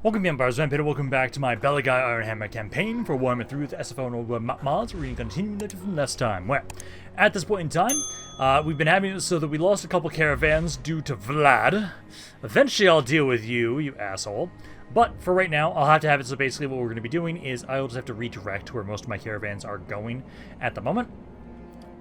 Welcome, Empires, Rampaned. Welcome back to my Belegar Ironhammer Campaign for WARHAMMER III with SFO and old mods. We're going to continue that from last time. Where, at this point in time, we've been having it so that we lost a couple caravans due to Vlad. Eventually, I'll deal with you, you asshole. But for right now, I'll have to have it so basically what we're going to be doing is I'll just have to redirect where most of my caravans are going at the moment.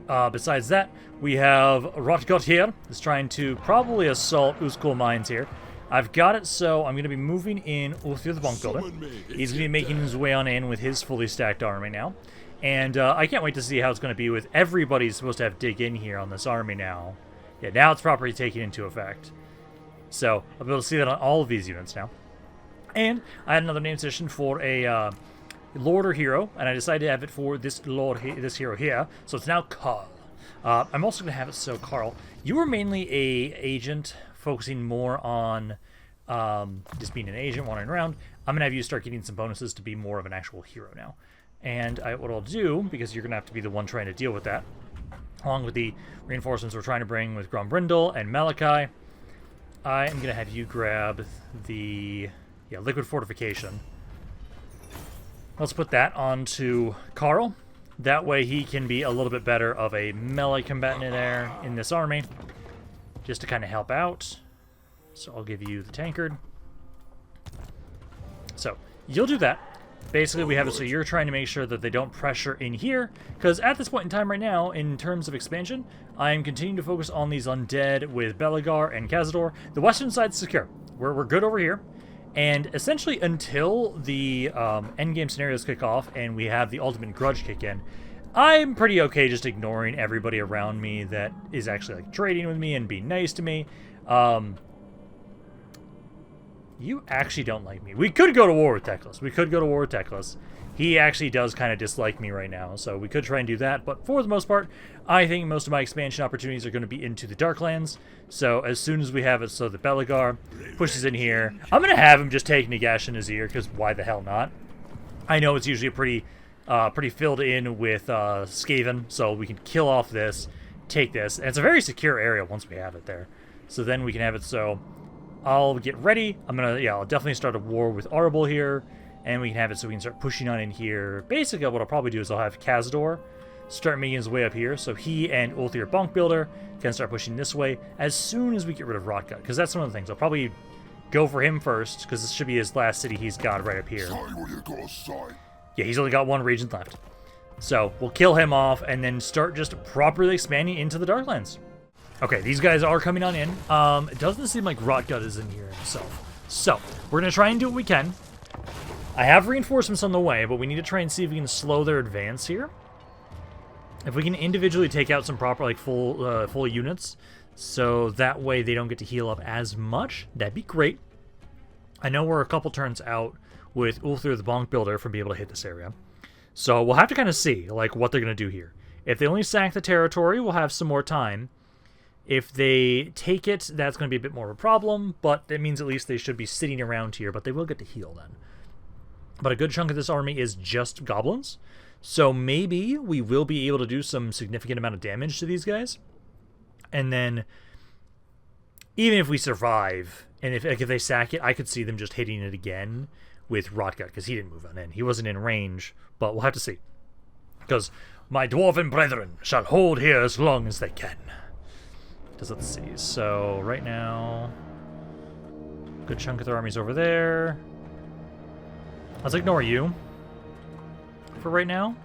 Besides that, we have Rotgut here. Is trying to probably assault Uzkul mines here. I've got it so I'm going to be moving in Ulthir the Bunk Builder. He's going to be making his way on in with his fully stacked army now. And I can't wait to see how it's going to be with everybody supposed to have dig in here on this army now. Yeah, now it's properly taken into effect. So I'll be able to see that on all of these units now. And I had another name session for a Lord or Hero, and I decided to have it for this this hero here. So it's now Carl. I'm also going to have it so, Carl, you were mainly a agent, focusing more on just being an agent wandering around. I'm going to have you start getting some bonuses to be more of an actual hero now. And what I'll do, because you're going to have to be the one trying to deal with that, along with the reinforcements we're trying to bring with Grombrindle and Malachi, I am going to have you grab the liquid fortification. Let's put that onto Carl. That way he can be a little bit better of a melee combatant in there in this army, just to kind of help out. So I'll give you the tankard. So you'll do that. Basically, we have it so you're trying to make sure that they don't pressure in here, because at this point in time right now, in terms of expansion, I am continuing to focus on these undead with Belegar and Khazador. The western side's secure. We're good over here. And essentially, until the endgame scenarios kick off and we have the ultimate grudge kick in, I'm pretty okay just ignoring everybody around me that is actually like trading with me and being nice to me. You actually don't like me. We could go to war with Teclis. He actually does kind of dislike me right now, so we could try and do that. But for the most part, I think most of my expansion opportunities are going to be into the Darklands. So as soon as we have it so that Belegar pushes in here, I'm going to have him just take Nagash in his ear, because why the hell not? I know it's usually a pretty filled in with Skaven, so we can kill off this, take this. And it's a very secure area once we have it there. So then we can have it so I'll get ready. I'll definitely start a war with Arbol here. And we can have it so we can start pushing on in here. Basically, what I'll probably do is I'll have Khazador start making his way up here. So he and Ulthir Bunk Builder can start pushing this way as soon as we get rid of Rotgut. Because that's one of the things. I'll probably go for him first, because this should be his last city he's got right up here. Yeah, he's only got one regent left. So we'll kill him off and then start just properly expanding into the Darklands. Okay, these guys are coming on in. It doesn't seem like Rotgut is in here himself. So we're going to try and do what we can. I have reinforcements on the way, but we need to try and see if we can slow their advance here. If we can individually take out some proper, like, full units, so that way they don't get to heal up as much, that'd be great. I know we're a couple turns out with Ulthir the Bonk Builder from being able to hit this area. So we'll have to kind of see, like, what they're going to do here. If they only sack the territory, we'll have some more time. If they take it, that's going to be a bit more of a problem, but that means at least they should be sitting around here, but they will get to heal then. But a good chunk of this army is just goblins, so maybe we will be able to do some significant amount of damage to these guys. And then, even if we survive, and if they sack it, I could see them just hitting it again with Rotgut, because he didn't move on in. He wasn't in range, but we'll have to see. Because my dwarven brethren shall hold here as long as they can. Let's see. So, right now, good chunk of their army's over there. Let's ignore you for right now.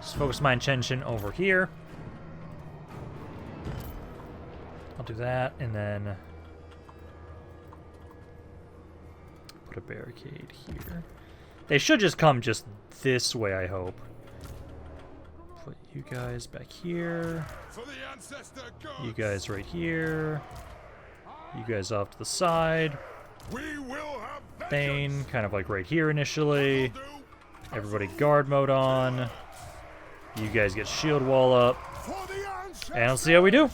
Just focus my attention over here. I'll do that, and then put a barricade here. They should just come just this way, I hope. Put you guys back here. You guys right here. You guys off to the side. Thane, kind of like right here initially. Everybody guard mode on. You guys get shield wall up. And let's see how we do.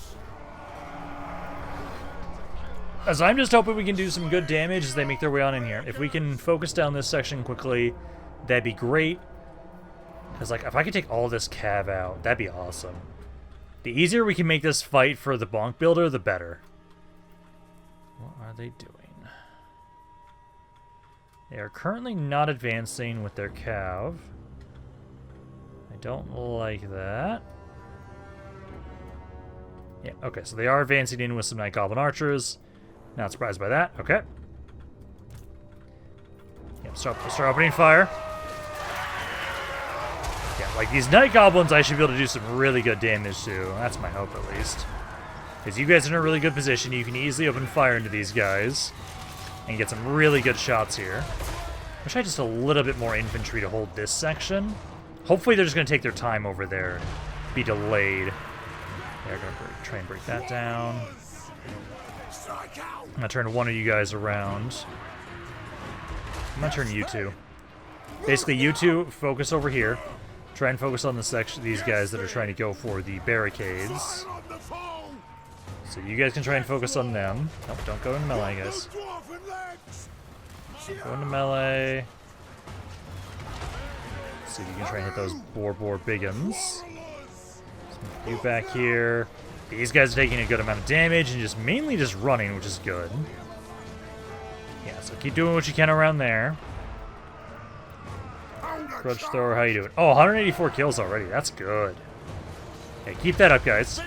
As I'm just hoping we can do some good damage as they make their way on in here. If we can focus down this section quickly, that'd be great. Because, like, if I could take all this cav out, that'd be awesome. The easier we can make this fight for the Bonk Builder, the better. What are they doing? They are currently not advancing with their cav. I don't like that. Yeah, okay, so they are advancing in with some Night Goblin archers. Not surprised by that. Okay. Yeah, start opening fire. Yeah, like these Night Goblins I should be able to do some really good damage to. That's my hope, at least. Because you guys are in a really good position. You can easily open fire into these guys and get some really good shots here. Wish I had just a little bit more infantry to hold this section. Hopefully they're just going to take their time over there and be delayed. They're going to try and break that down. I'm going to turn one of you guys around. I'm going to turn you two. Basically, you two focus over here. Try and focus on the section, these guys that are trying to go for the barricades. So you guys can try and focus on them. Oh, don't go into melee, guys. Go into melee. See if you can try and hit those boar big'uns. You back here. These guys are taking a good amount of damage and just mainly just running, which is good. Yeah, so keep doing what you can around there. Grudge thrower, how you doing? Oh, 184 kills already. That's good. Okay, keep that up, guys.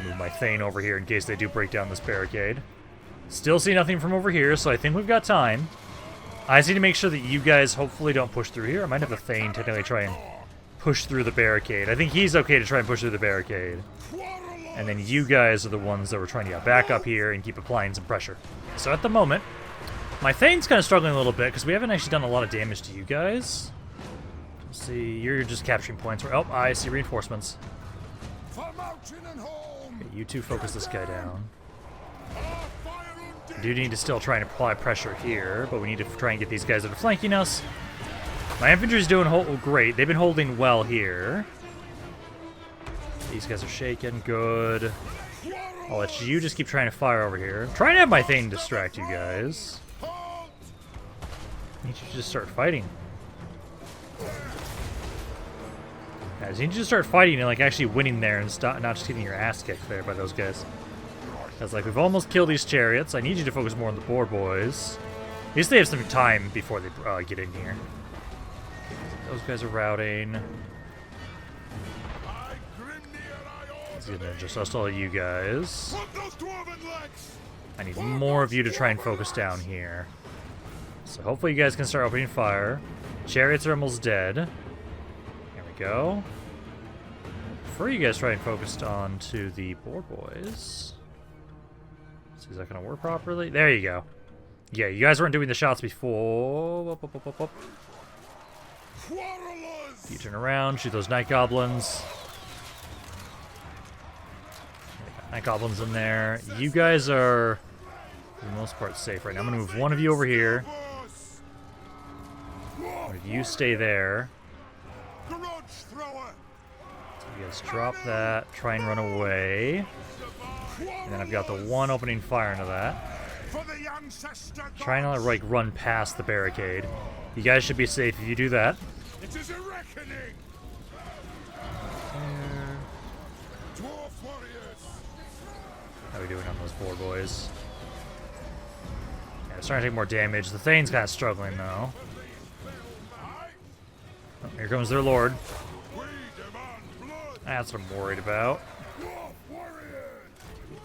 Move my Thane over here in case they do break down this barricade. Still see nothing from over here, so I think we've got time. I just need to make sure that you guys hopefully don't push through here. I might have a Thane technically try and push through the barricade. I think he's okay to try and push through the barricade. And then you guys are the ones that were trying to back up here and keep applying some pressure. So at the moment, my Thane's kind of struggling a little bit because we haven't actually done a lot of damage to you guys. Let's see, you're just capturing points. Oh, I see reinforcements. Okay, you two focus this guy down. We do need to still try and apply pressure here, but we need to try and get these guys that are flanking us. My infantry's doing great. They've been holding well here. These guys are shaking. Good. I'll let you just keep trying to fire over here. I'm trying to have my Thane distract you guys. I need you to just start fighting. Guys, you need to just start fighting and like actually winning there and stop not just getting your ass kicked there by those guys. Because like we've almost killed these chariots. I need you to focus more on the boar boys. At least they have some time before they get in here. Those guys are routing. It's gonna just us all of you guys. I need more of you to try and focus down here. So hopefully you guys can start opening fire. Chariots are almost dead. There we go. Before you guys try and focus on to the boar boys. So is that gonna work properly? There you go. Yeah, you guys weren't doing the shots before. You turn around, shoot those Night Goblins. Night Goblins in there. You guys are, for the most part, safe right now. I'm going to move one of you over here. One of you stay there. So you guys drop that. Try and run away. And then I've got the one opening fire into that. Trying to like run past the barricade. You guys should be safe if you do that. It is a reckoning. How are we doing on those boar boys? Yeah, it's starting to take more damage. The Thane's kind of struggling though. Oh, here comes their lord. That's what I'm worried about.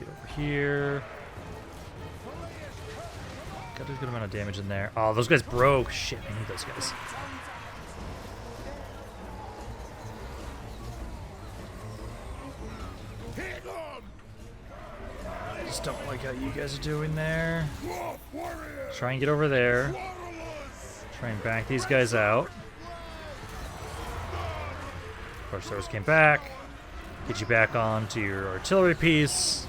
Get over here. Got a good amount of damage in there. Oh, those guys broke. Shit, I need those guys. I just don't like how you guys are doing there. Try and get over there. Try and back these guys out. Of course, those came back. Get you back onto your artillery piece.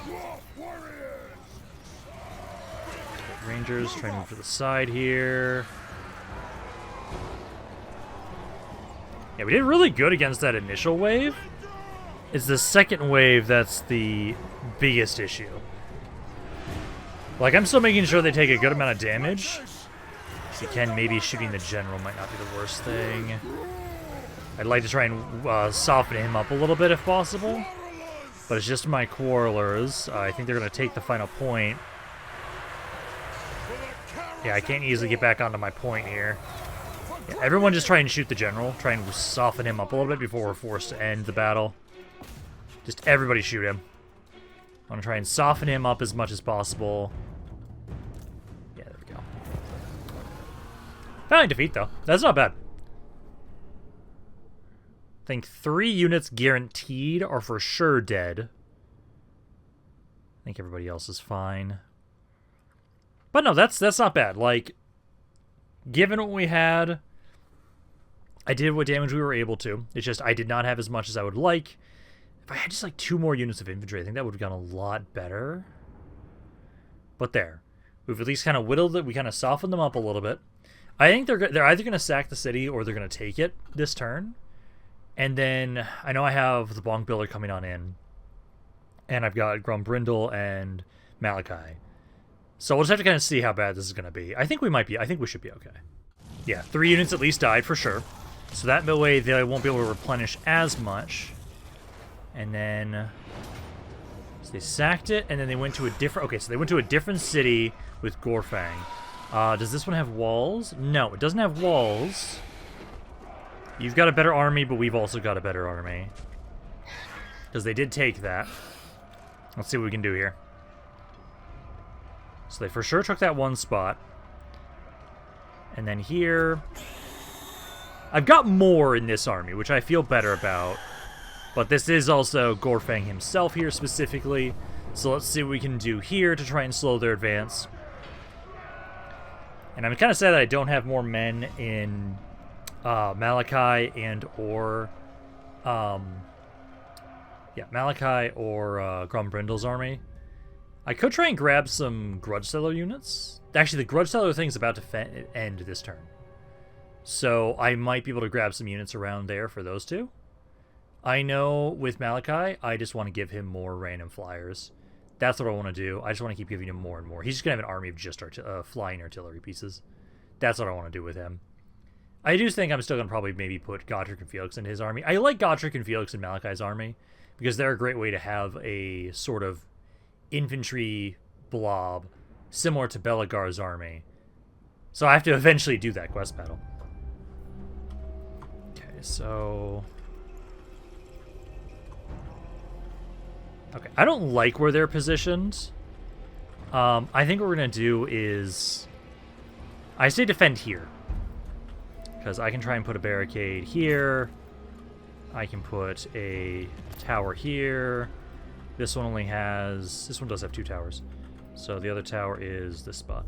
Rangers, try and move to the side here. Yeah, we did really good against that initial wave. It's the second wave that's the biggest issue. Like, I'm still making sure they take a good amount of damage. If you can, maybe shooting the general might not be the worst thing. I'd like to try and soften him up a little bit if possible. But it's just my quarrelers. I think they're going to take the final point. Yeah, I can't easily get back onto my point here. Yeah, everyone just try and shoot the general. Try and soften him up a little bit before we're forced to end the battle. Just everybody shoot him. I want to try and soften him up as much as possible. Yeah, there we go. Valiant defeat, though. That's not bad. I think 3 units guaranteed are for sure dead. I think everybody else is fine. But no, that's not bad. Like, given what we had, I did what damage we were able to. It's just I did not have as much as I would like. If I had just like 2 more units of infantry, I think that would have gone a lot better. But there. We've at least kind of whittled it. We kind of softened them up a little bit. I think they're either going to sack the city or they're going to take it this turn. And then I know I have the Bonk Builder coming on in. And I've got Grombrindle and Malachi. So we'll just have to kind of see how bad this is going to be. I think we should be okay. Yeah, 3 units at least died for sure. So that way they won't be able to replenish as much. And then so they sacked it, and then they went to a different... Okay, so they went to a different city with Gorfang. Does this one have walls? No, it doesn't have walls. You've got a better army, but we've also got a better army. Because they did take that. Let's see what we can do here. So they for sure took that one spot. And then here... I've got more in this army, which I feel better about. But this is also Gorfang himself here specifically. So let's see what we can do here to try and slow their advance. And I'm kind of sad that I don't have more men in Malachi and or... Malachi or Grombrindle's army. I could try and grab some Grudge Seller units. Actually, the Grudge Seller thing's about to end this turn. So I might be able to grab some units around there for those two. I know with Malachi, I just want to give him more random flyers. That's what I want to do. I just want to keep giving him more and more. He's just going to have an army of just flying artillery pieces. That's what I want to do with him. I do think I'm still going to probably maybe put Godric and Felix in his army. I like Godric and Felix in Malachi's army because they're a great way to have a sort of infantry blob similar to Belegar's army. So I have to eventually do that quest battle. Okay, so... Okay, I don't like where they're positioned. I think what we're going to do is... I say defend here. Because I can try and put a barricade here. I can put a tower here. This one only has... This one does have 2 towers. So the other tower is this spot.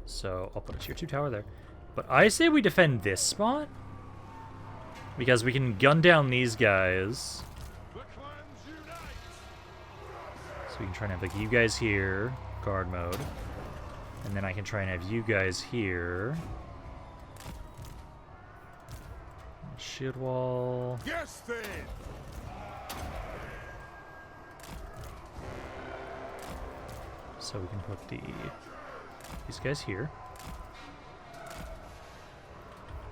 So I'll put a tier 2 tower there. But I say we defend this spot. Because we can gun down these guys. So we can try and have like you guys here, guard mode. And then I can try and have you guys here. Shield wall. Yes, then. So we can put these guys here.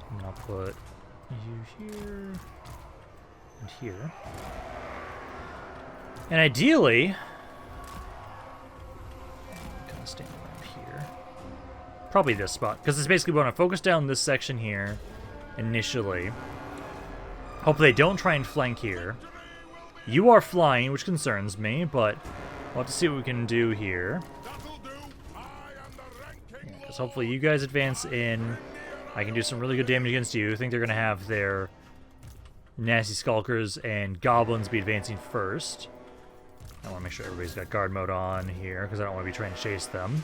And then I'll put you here and here. And ideally, kind of stand around here. Probably this spot, because it's basically we want to focus down this section here initially. Hope they don't try and flank here. You are flying, which concerns me, but we'll have to see what we can do here. Because hopefully you guys advance in. I can do some really good damage against you. I think they're going to have their nasty skulkers and goblins be advancing first. I want to make sure everybody's got guard mode on here, because I don't want to be trying to chase them.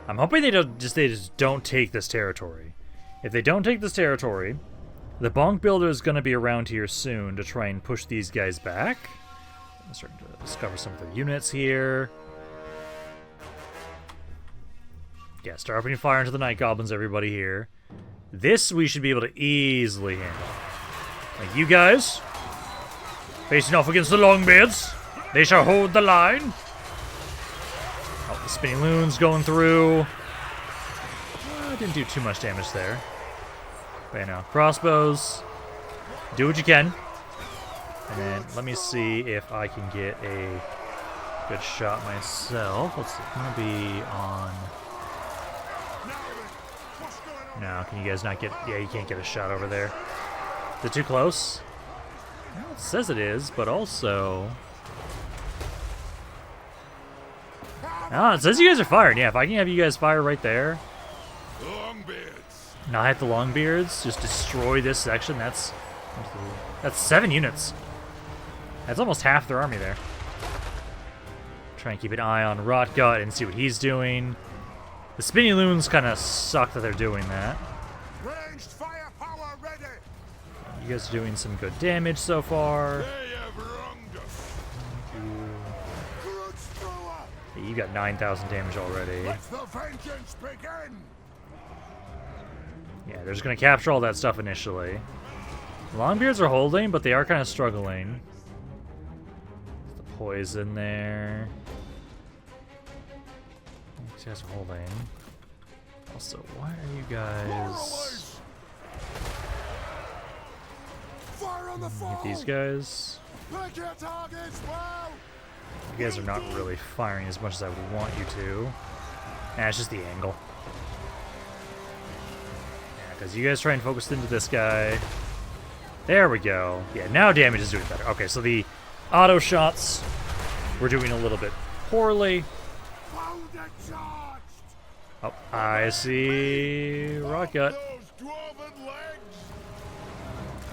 I'm hoping they just don't take this territory. If they don't take this territory, the Bonk Builder is going to be around here soon to try and push these guys back. I'm starting to discover some of their units here. Yeah, start opening fire into the Night Goblins, everybody here. This we should be able to easily handle. Like you guys, facing off against the Longbeards. They shall hold the line. Oh, the Spinning Loon's going through. Didn't do too much damage there. But you know, crossbows. Do what you can. And then let me see if I can get a good shot myself. Let's see. I'm going to be on No, can you guys not get... Yeah, you can't get a shot over there. Is it too close? Well, it says it is, but also... Oh, it says you guys are firing. Yeah, if I can have you guys fire right there. Longbeards. Not hit the Longbeards. Just destroy this section. That's 7 units. That's almost half their army there. Try and keep an eye on Rotgut and see what he's doing. The Spinny Loons kind of suck that they're doing that. Ranged firepower ready. You guys are doing some good damage so far. They have wronged us. Grudge thrower. You got 9,000 damage already. Let the vengeance begin. Yeah, they're just going to capture all that stuff initially. Longbeards are holding, but they are kind of struggling. The poison there. These guys are holding. Also, why are you guys... Fire on the Hit these guys. Pick your targets well. You guys are not really firing as much as I would want you to. Nah, it's just the angle. Yeah, because you guys try and focus into this guy. There we go. Yeah, now damage is doing better. Okay, so the auto shots we're doing a little bit poorly. Found it charged. Oh, I see Rotgut. Those dwarven legs.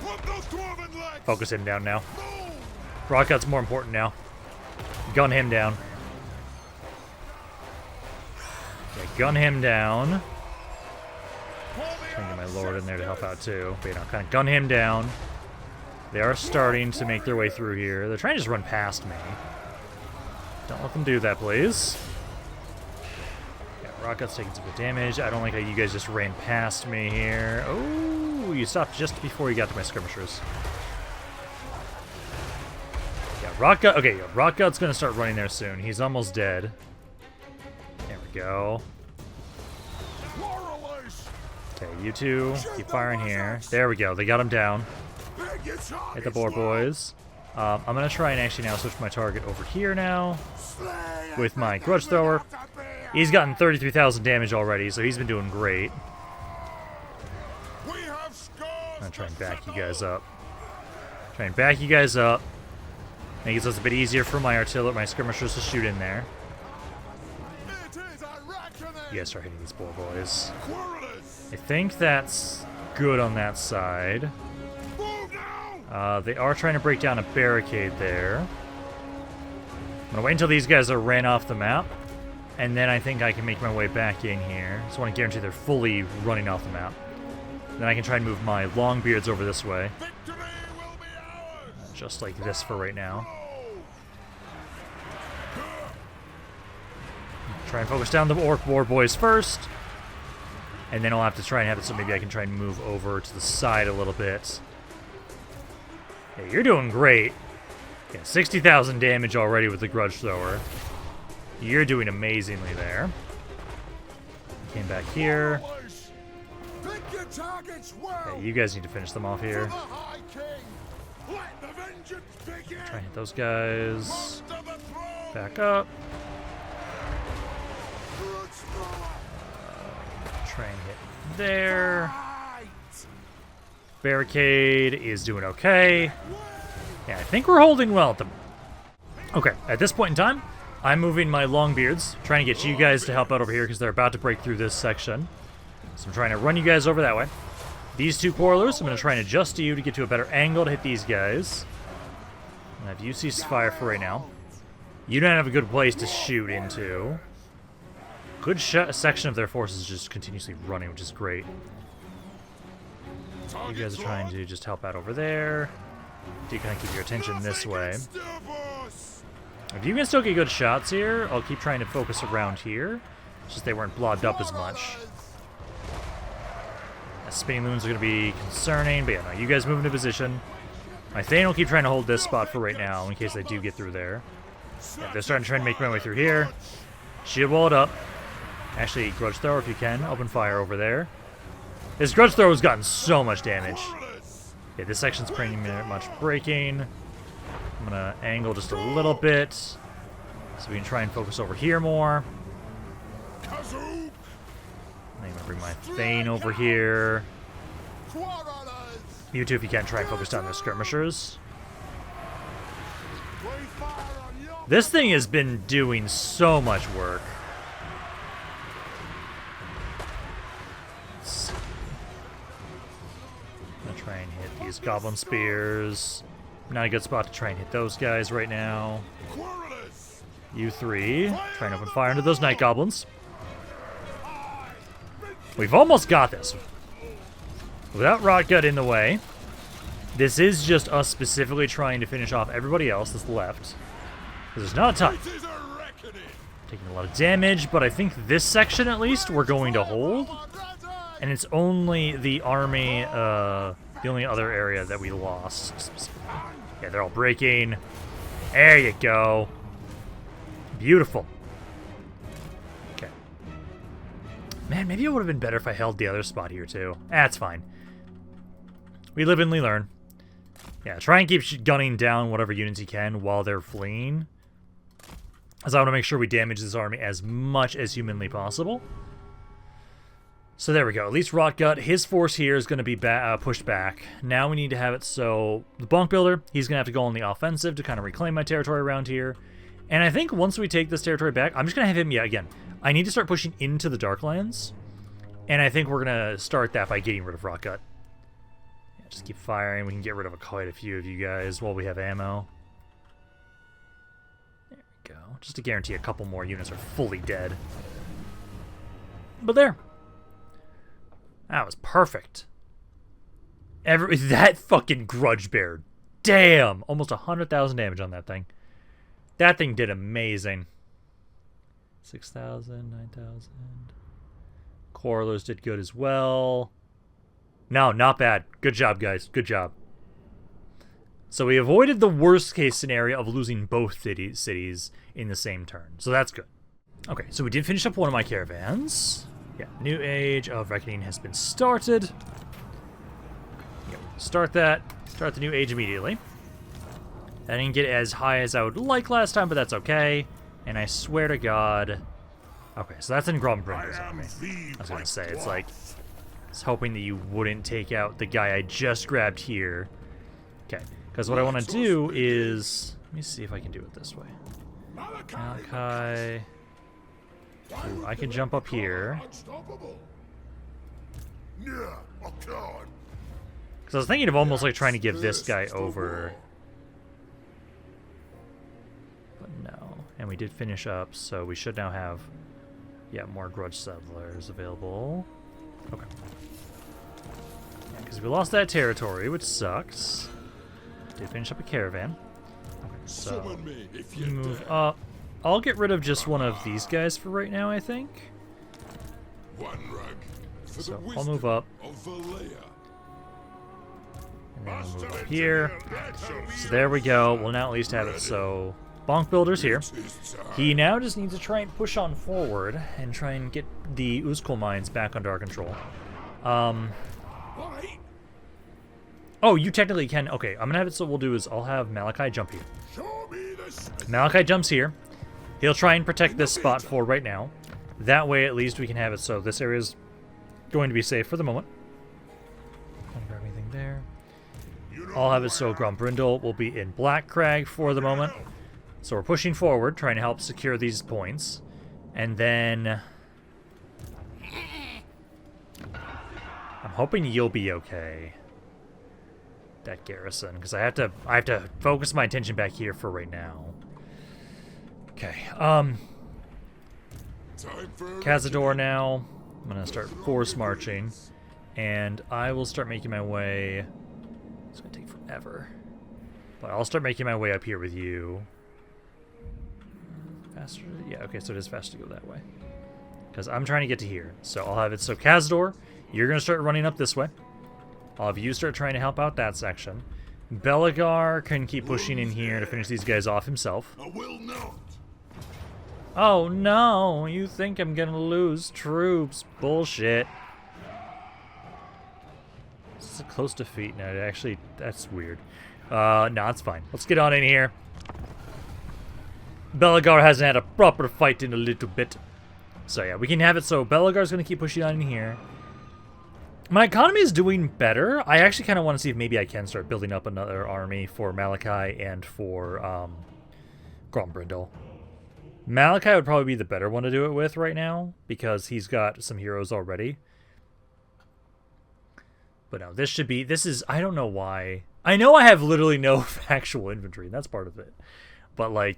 Put those dwarven legs. Focus him down now. Move. Rotgut's more important now. Gun him down. Yeah, gun him down. Trying to get my lord in there to help out too. But you know, kind of gun him down. They are starting to make their way through here. They're trying to just run past me. Don't let them do that, please. Yeah, Rotgut's taking some good damage. I don't like how you guys just ran past me here. Oh, you stopped just before you got to my skirmishers. Yeah, Rotgut. Okay, yeah, Rotgut's gonna start running there soon. He's almost dead. There we go. Okay, you two keep firing here. There we go. They got him down. Hit the boar boys. I'm gonna try and actually now switch my target over here now with my grudge thrower. He's gotten 33,000 damage already, so he's been doing great. I'm gonna try and back you guys up. Try and back you guys up. Make it so it's a bit easier for my artillery, my skirmishers to shoot in there. You guys start hitting these boar boys. I think that's good on that side. They are trying to break down a barricade there. I'm gonna wait until these guys are ran off the map, and then I think I can make my way back in here. Just want to guarantee they're fully running off the map. Then I can try and move my Longbeards over this way. Just like this for right now. Try and focus down the Orc War Boys first. And then I'll have to try and have it so maybe I can try and move over to the side a little bit. Yeah, you're doing great. Yeah, 60,000 damage already with the Grudge Thrower. You're doing amazingly there. Came back here. Yeah, you guys need to finish them off here. Try and hit those guys. Back up. Try and hit there. Barricade is doing okay. Yeah, I think we're holding well at the... Okay, at this point in time, I'm moving my Longbeards, trying to get you guys to help out over here because they're about to break through this section. So I'm trying to run you guys over that way. These two Quarrelers, I'm going to try and adjust to you to get to a better angle to hit these guys. And have you cease fire for right now. You don't have a good place to shoot into. Good section of their forces is just continuously running, which is great. You guys are trying to just help out over there. Do kind of keep your attention this way. If you can still get good shots here, I'll keep trying to focus around here. It's just they weren't blobbed up as much. Spinning Loons are going to be concerning, but yeah, no, you guys move into position. My Thane will keep trying to hold this spot for right now in case they do get through there. Yeah, they're starting to try and make my way through here. Shield wall it up. Actually, Grudge Thrower if you can. Open fire over there. This Grudge Thrower's gotten so much damage. Yeah, this section's pretty much breaking. I'm gonna angle just a little bit so we can try and focus over here more. I'm gonna Bring my Thane over here. You two, if you can, try and focus down their skirmishers. This thing has been doing so much work. I'm gonna try and hit these goblin spears. Not a good spot to try and hit those guys right now. You three, try and open fire into those night goblins. We've almost got this. Without Rotgut in the way. This is just us specifically trying to finish off everybody else that's left. There's not a ton. Taking a lot of damage, but I think this section at least we're going to hold. And it's only the army, the only other area that we lost. Yeah, they're all breaking. There you go. Beautiful. Okay. Man, maybe it would have been better if I held the other spot here too. That's fine. We live and we learn. Yeah, try and keep gunning down whatever units you can while they're fleeing. As I want to make sure we damage this army as much as humanly possible. So there we go. At least Rotgut, his force here is going to be pushed back. Now we need to have it so the Bonk Builder, he's going to have to go on the offensive to kind of reclaim my territory around here. And I think once we take this territory back, I'm just going to have him, yeah, again, I need to start pushing into the Darklands. And I think we're going to start that by getting rid of Rotgut. Yeah, just keep firing. We can get rid of quite a few of you guys while we have ammo. There we go. Just to guarantee a couple more units are fully dead. But there. That was perfect. That fucking Grudge Bear. Damn! Almost 100,000 damage on that thing. That thing did amazing. 6,000, 9,000. Corlers did good as well. No, not bad. Good job, guys. Good job. So we avoided the worst case scenario of losing both cities in the same turn. So that's good. Okay, so we did finish up one of my caravans. Yeah, New Age of Reckoning has been started. Yeah, start that. Start the New Age immediately. I didn't get as high as I would like last time, but that's okay. And I swear to God... Okay, so that's in Grombrunder's army. I was gonna say, it's like... I was hoping that you wouldn't take out the guy I just grabbed here. Okay, because what I want to do is... Let me see if I can do it this way. Malachi... Ooh, I can jump up here. Because I was thinking of almost like trying to give this guy over. But no. And we did finish up, so we should now have, yeah, more Grudge Settlers available. Okay. Yeah, because we lost that territory, which sucks. Did finish up a caravan. Okay, so you move up. I'll get rid of just one of these guys for right now, I think. So I'll move up. And then we'll move up here. So there we go. We'll now at least have it so Bonk Builder's here. He now just needs to try and push on forward and try and get the Uzkul mines back under our control. Oh, you technically can. Okay, I'm gonna have it so what we'll do is I'll have Malachi jump here. Malachi jumps here. He'll try and protect this spot for right now. That way, at least, we can have it so this area is going to be safe for the moment. Don't grab anything there. I'll have it so Grombrindle will be in Black Crag for the moment. So we're pushing forward, trying to help secure these points. And then... I'm hoping you'll be okay. That garrison, because I have to focus my attention back here for right now. Okay, Cazador now. I'm gonna start force marching, and I will start making my way. It's gonna take forever, but I'll start making my way up here with you. Faster? Yeah, okay, so it is faster to go that way. Because I'm trying to get to here. So I'll have it so Cazador, you're gonna start running up this way. I'll have you start trying to help out that section. Belegar can keep pushing in here to finish these guys off himself. I will not. Oh no, you think I'm gonna lose troops. Bullshit. This is a close defeat. No, actually, that's weird. No, it's fine. Let's get on in here. Belegar hasn't had a proper fight in a little bit. So yeah, we can have it so Belegar's going to keep pushing on in here. My economy is doing better. I actually kind of want to see if maybe I can start building up another army for Malachi and for Grombrindle. Malachi would probably be the better one to do it with right now, because he's got some heroes already. But no, this is, I don't know why. I know I have literally no actual infantry, and that's part of it. But, like,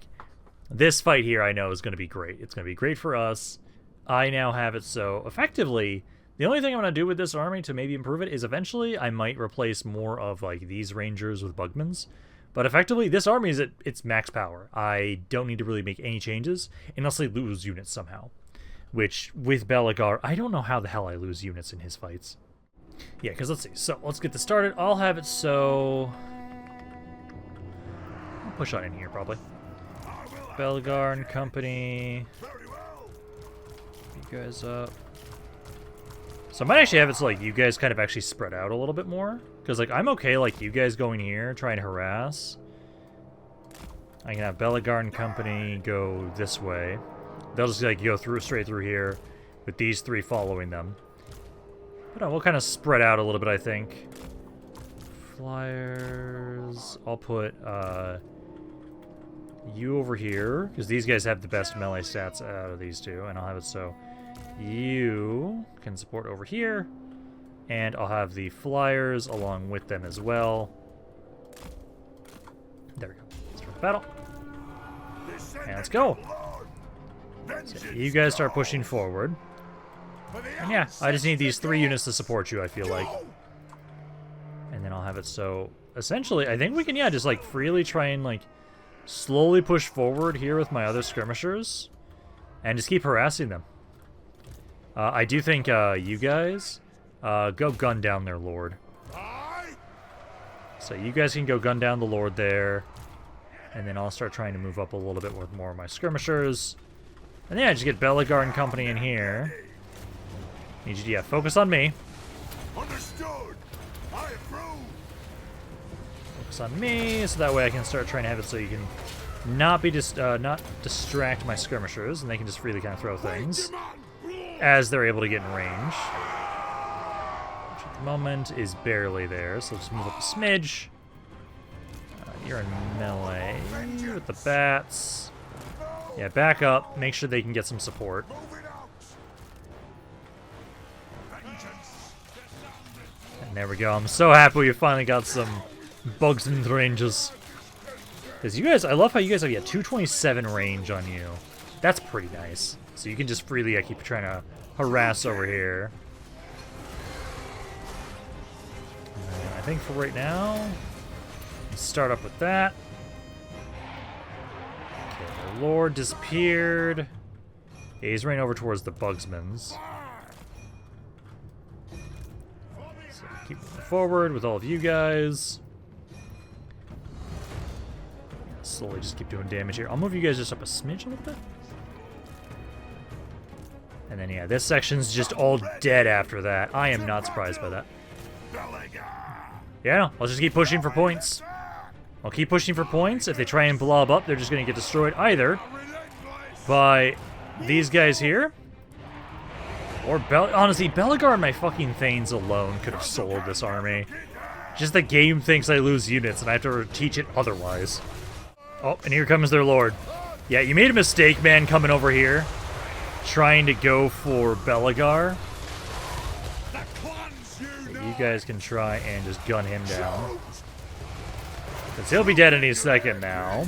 this fight here I know is going to be great. It's going to be great for us. I now have it so, effectively, the only thing I'm going to do with this army to maybe improve it is eventually I might replace more of, like, these rangers with bugmans. But effectively, this army is at its max power. I don't need to really make any changes unless I lose units somehow. Which, with Belegar, I don't know how the hell I lose units in his fights. Yeah, because let's see. So, let's get this started. I'll have it so... I'll push on in here, probably. Belegar and company. You guys up. So I might actually have it so, like, you guys kind of actually spread out a little bit more. Because, like, I'm okay, like, you guys going here, trying to harass. I can have Belegar and company go this way. They'll just, like, go straight through here with these three following them. But no, we'll kind of spread out a little bit, I think. Flyers. I'll put, you over here, because these guys have the best melee stats out of these two, and I'll have it so you can support over here, and I'll have the flyers along with them as well. There we go. Start the battle. And let's go. So you guys start pushing forward. And yeah, I just need these 3 units to support you, I feel like. And then I'll have it so, essentially, I think we can, yeah, just, like, freely try and, like, slowly push forward here with my other skirmishers. And just keep harassing them. I do think, you guys, go gun down their lord. So you guys can go gun down the lord there. And then I'll start trying to move up a little bit with more of my skirmishers. And then I just get Belegar and company in here. Need you to, yeah, focus on me. Understood. I approve. Focus on me, so that way I can start trying to have it so you can not be not distract my skirmishers, and they can just freely kind of throw things as they're able to get in range. Which at the moment is barely there, so just move up a smidge. You're in melee with the bats. Yeah, back up. Make sure they can get some support. And there we go. I'm so happy we finally got some bugs in the ranges. Because you guys, I love how you guys have 227 range on you. That's pretty nice. So you can just freely keep trying to harass over here. I think for right now, let's start up with that. Okay, the Lord disappeared. Yeah, he's running over towards the Bugsmans. So keep moving forward with all of you guys. Slowly just keep doing damage here. I'll move you guys just up a smidge a little bit. And then, yeah, this section's just all dead after that. I am not surprised by that. Yeah, no, I'll just keep pushing for points. I'll keep pushing for points. If they try and blob up, they're just going to get destroyed either by these guys here. Or, honestly, Belegar and my fucking Thanes alone could have sold this army. Just the game thinks I lose units, and I have to teach it otherwise. Oh, and here comes their lord. Yeah, you made a mistake, man, coming over here. Trying to go for Belegar. You guys can try and just gun him down. Because he'll be dead any second now.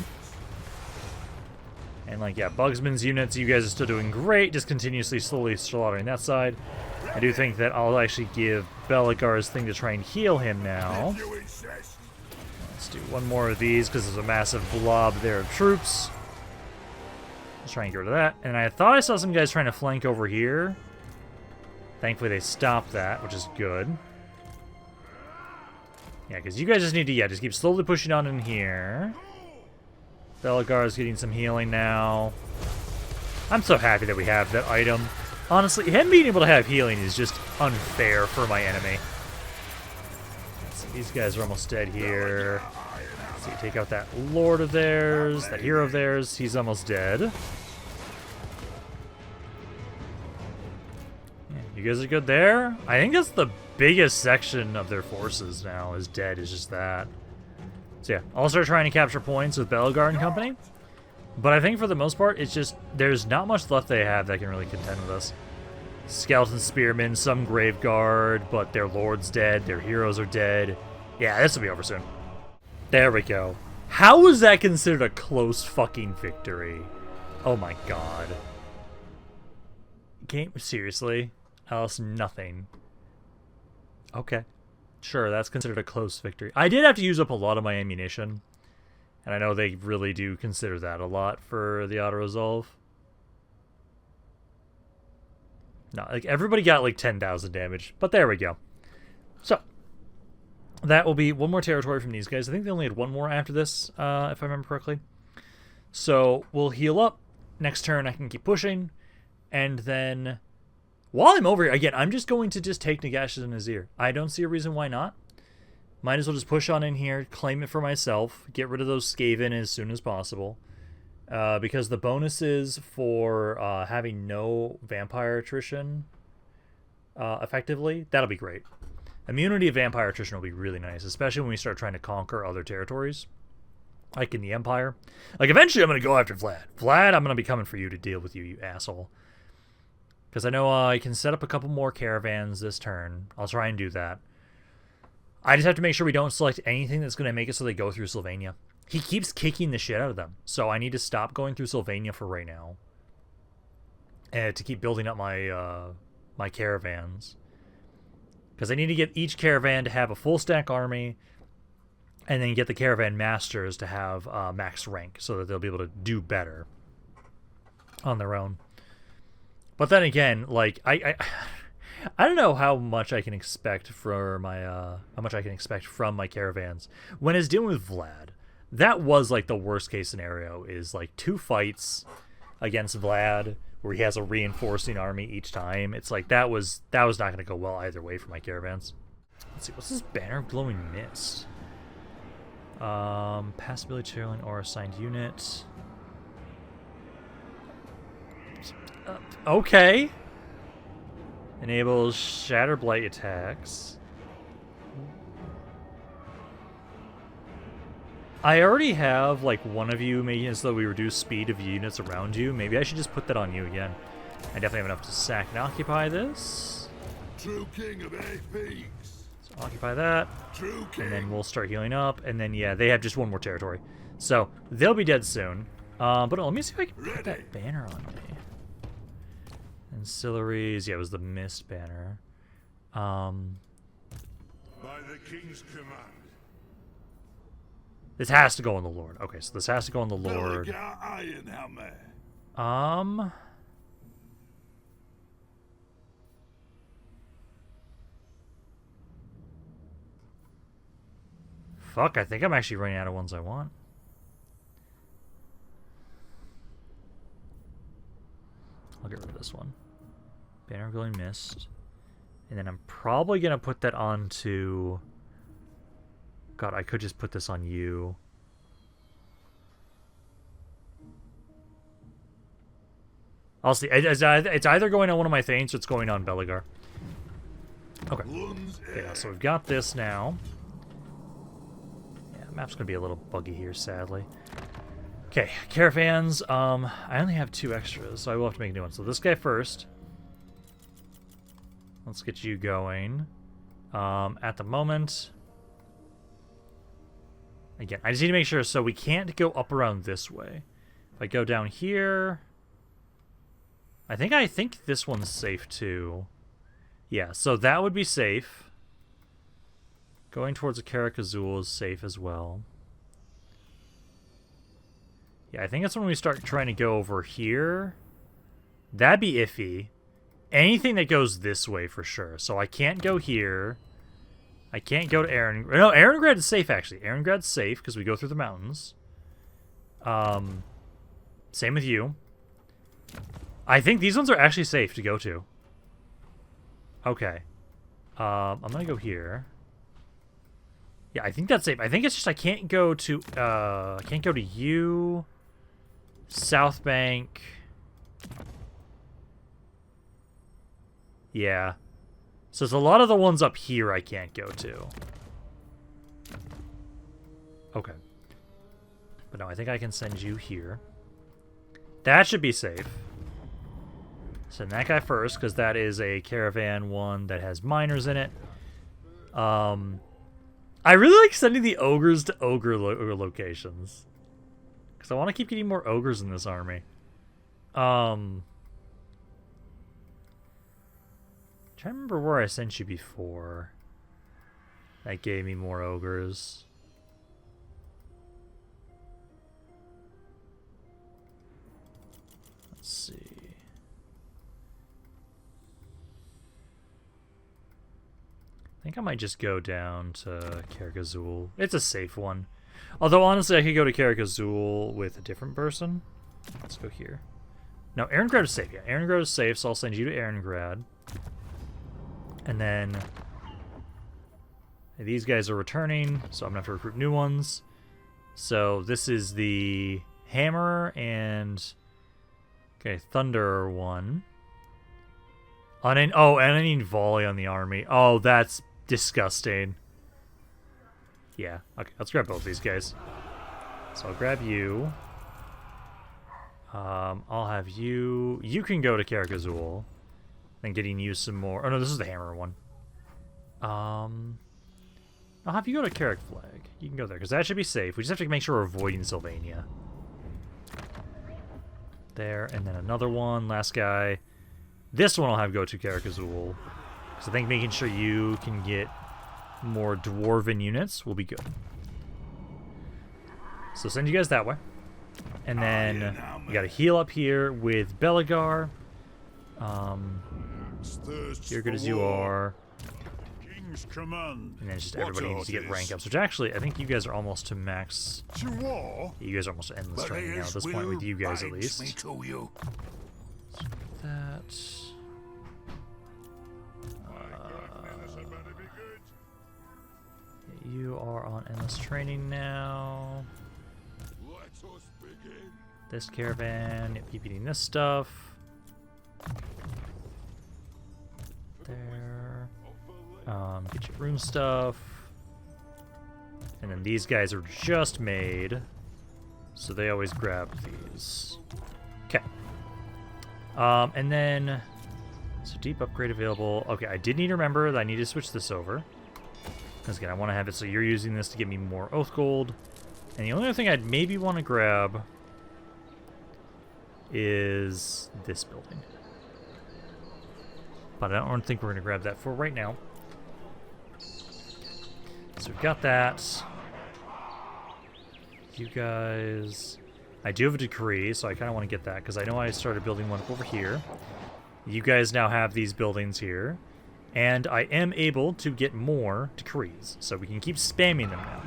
And, like, yeah, Bugsman's units, you guys are still doing great. Just continuously, slowly slaughtering that side. I do think that I'll actually give Belegar's thing to try and heal him now. Let's do one more of these, because there's a massive blob there of troops. Let's try and get rid of that. And I thought I saw some guys trying to flank over here. Thankfully, they stopped that, which is good. Yeah, because you guys just need to, yeah, just keep slowly pushing on in here. Belegar is getting some healing now. I'm so happy that we have that item. Honestly, him being able to have healing is just unfair for my enemy. So these guys are almost dead here. So you take out that lord of theirs, that hero of theirs. He's almost dead. You guys are good there? I think that's the biggest section of their forces now is dead, is just that. So yeah, I'll start trying to capture points with Belegar and company. But I think for the most part, it's just, there's not much left they have that can really contend with us. Skeleton spearmen, some grave guard, but their lord's dead, their heroes are dead. Yeah, this will be over soon. There we go. How was that considered a close fucking victory? Oh my god. Game, seriously? Else nothing. Okay. Sure, that's considered a close victory. I did have to use up a lot of my ammunition. And I know they really do consider that a lot for the auto-resolve. No, like, everybody got like 10,000 damage. But there we go. So, that will be one more territory from these guys. I think they only had one more after this, if I remember correctly. So, we'll heal up. Next turn, I can keep pushing. And then, while I'm over here, again, I'm just going to just take Nagash and Nazir. I don't see a reason why not. Might as well just push on in here, claim it for myself, get rid of those Skaven as soon as possible. Because the bonuses for having no vampire attrition, effectively, that'll be great. Immunity of vampire attrition will be really nice, especially when we start trying to conquer other territories. Like in the Empire. Like, eventually I'm going to go after Vlad. Vlad, I'm going to be coming for you to deal with you, you asshole. Because I know I can set up a couple more caravans this turn. I'll try and do that. I just have to make sure we don't select anything that's going to make it so they go through Sylvania. He keeps kicking the shit out of them. So I need to stop going through Sylvania for right now. And to keep building up my my caravans. Because I need to get each caravan to have a full stack army. And then get the caravan masters to have max rank. So that they'll be able to do better on their own. But then again, like, I don't know how much I can expect for my from my caravans when it's dealing with Vlad. That was like the worst case scenario, is like 2 fights against Vlad where he has a reinforcing army each time. It's like that was not going to go well either way for my caravans. Let's see, what's this banner of glowing mist? Pass military line or assigned unit. Okay. Enables Shatter Blight attacks. I already have, like, one of you making it so that we reduce speed of units around you. Maybe I should just put that on you again. I definitely have enough to sack and occupy this. True king of 8 peaks. So occupy that. True king. And then we'll start healing up. And then, yeah, they have just one more territory. So, they'll be dead soon. But let me see if I can put that banner on me. Ancillaries, yeah, it was the Mist banner. By the king's command. This has to go on the Lord. Okay, so this has to go on the Lord. Belegar Ironhammer. Fuck, I think I'm actually running out of ones I want. I'll get rid of this one. Banner of Glowing Mist. And then I'm probably going to put that onto... God, I could just put this on you. I'll see. It's either going on one of my things or it's going on Belegar. Okay. Yeah, so we've got this now. Yeah, the map's going to be a little buggy here, sadly. Okay, caravans. I only have 2 extras, so I will have to make a new one. So this guy first. Let's get you going. At the moment... Again, I just need to make sure, so we can't go up around this way. If I go down here... I think this one's safe too. Yeah, so that would be safe. Going towards the Karak Azul is safe as well. Yeah, I think that's when we start trying to go over here. That'd be iffy. Anything that goes this way for sure. So I can't go here. I can't go to Aaron. No, Aarongrad is safe, actually. Aarongrad's safe because we go through the mountains. Same with you. I think these ones are actually safe to go to. Okay. I'm going to go here. Yeah, I think that's safe. I think it's just I can't go to... I can't go to you. South Bank. Yeah. So it's a lot of the ones up here I can't go to. Okay. But no, I think I can send you here. That should be safe. Send that guy first, because that is a caravan one that has miners in it. I really like sending the ogres to ogre locations. Because I want to keep getting more ogres in this army. Trying to remember where I sent you before. That gave me more ogres. Let's see. I think I might just go down to Karak. It's a safe one. Although, honestly, I could go to Karak with a different person. Let's go here. No, Erengrad is safe. Yeah, Erengrad is safe, so I'll send you to Erengrad. And then these guys are returning, so I'm going to have to recruit new ones. So this is the Hammer and... Okay, Thunder one. And I need Volley on the army. Oh, that's disgusting. Yeah, okay, let's grab both these guys. So I'll grab you. I'll have you... You can go to Karak. Then getting you some more... Oh, no, this is the Hammer one. I'll have you go to Karak Flag. You can go there, because that should be safe. We just have to make sure we're avoiding Sylvania. There, and then another one. Last guy. This one I'll have go to Karak. Because I think making sure you can get more Dwarven units will be good. So send you guys that way. And then we got to heal up here with Belegar. You're good as you are. And then just everybody needs to get rank ups, which actually, I think you guys are almost to max. You guys are almost to endless training now at this point, with you guys at least. That. You are on endless training now. This caravan, keep eating this stuff. There. Get your rune stuff. And then these guys are just made, so they always grab these. Okay. And then, so deep upgrade available. Okay, I did need to remember that I need to switch this over. Because again, I want to have it so you're using this to give me more oath gold. And the only other thing I'd maybe want to grab is this building. But I don't think we're going to grab that for right now. So we've got that. You guys... I do have a decree, so I kind of want to get that, because I know I started building one over here. You guys now have these buildings here. And I am able to get more decrees, so we can keep spamming them now.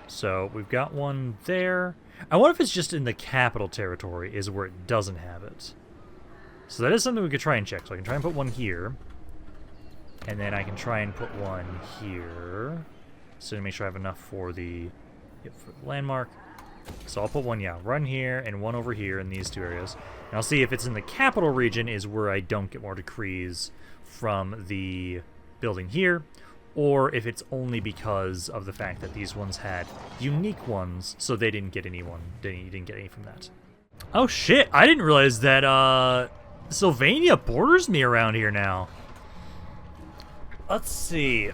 So we've got one there. I wonder if it's just in the capital territory is where it doesn't have it. So that is something we could try and check. So I can try and put one here. And then I can try and put one here. So to make sure I have enough for the, for the landmark. So I'll put one, run here and one over here in these two areas. And I'll see if it's in the capital region is where I don't get more decrees from the building here, or if it's only because of the fact that these ones had unique ones, so they didn't get any didn't get any from that. Oh shit, I didn't realize that Sylvania borders me around here now. Let's see.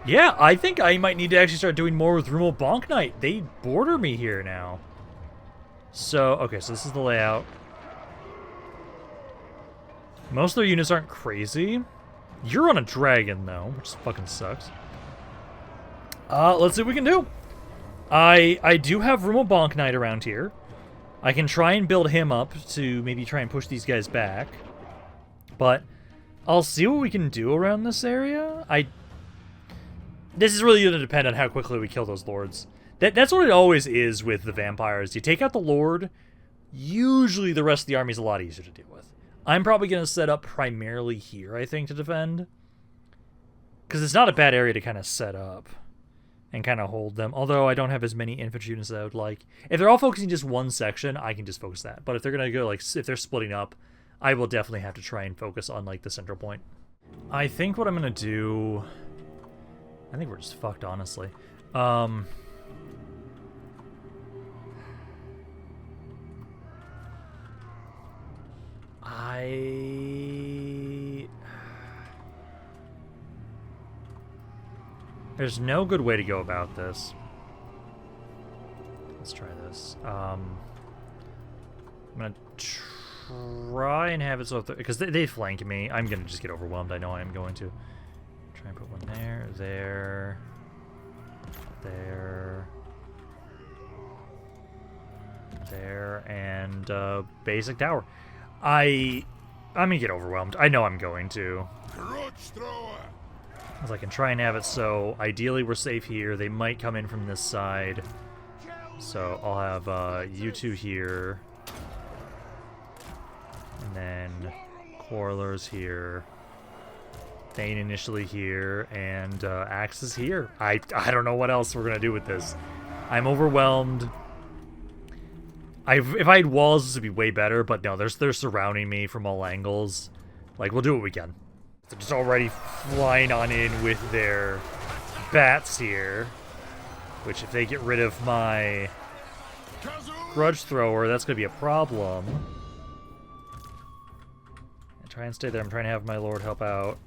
Yeah, I think I might need to actually start doing more with Rumo Bonk Knight. They border me here now. So, okay, so this is the layout. Most of their units aren't crazy. You're on a dragon, though, which fucking sucks. Let's see what we can do. I do have Rumo Bonk Knight around here. I can try and build him up to maybe try and push these guys back. But I'll see what we can do around this area. This is really going to depend on how quickly we kill those lords. That's what it always is with the vampires. You take out the lord, usually the rest of the army is a lot easier to deal with. I'm probably going to set up primarily here, I think, to defend. Because it's not a bad area to kind of set up and kind of hold them. Although I don't have as many infantry units as I would like. If they're all focusing just one section, I can just focus that. But if they're going to go, like, if they're splitting up, I will definitely have to try and focus on, like, the central point. I think what I'm gonna do... I think we're just fucked, honestly. There's no good way to go about this. Let's try this. I'm gonna try and have it so... Because they flank me. I'm gonna just get overwhelmed. I know I am going to. Try and put one there, there, and basic tower. I'm gonna get overwhelmed. I know I'm going to. Because I can try and have it so ideally we're safe here. They might come in from this side. So I'll have you two here. And then Quarrelers here. Thane initially here. And Axes here. I don't know what else we're going to do with this. I'm overwhelmed. If I had walls, this would be way better. But no, they're surrounding me from all angles. Like, we'll do what we can. They're just already flying on in with their bats here. Which, if they get rid of my grudge thrower, that's going to be a problem. And try and stay there. I'm trying to have my lord help out.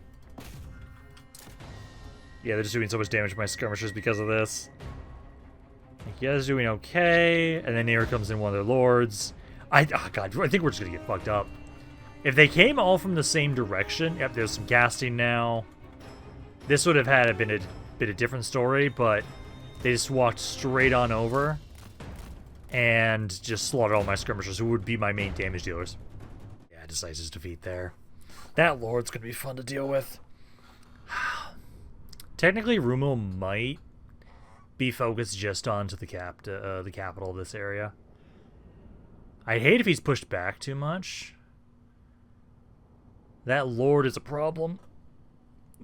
Yeah, they're just doing so much damage to my skirmishers because of this. You guys are doing okay. And then here comes in one of their lords. Oh god, I think we're just going to get fucked up. If they came all from the same direction... Yep, there's some casting now. This would have had been a different story, but they just walked straight on over and just slaughtered all my skirmishers, who would be my main damage dealers. Yeah, decisive defeat there. That lord's going to be fun to deal with. Technically, Rumo might be focused just onto the capital of this area. I'd hate if he's pushed back too much. That lord is a problem.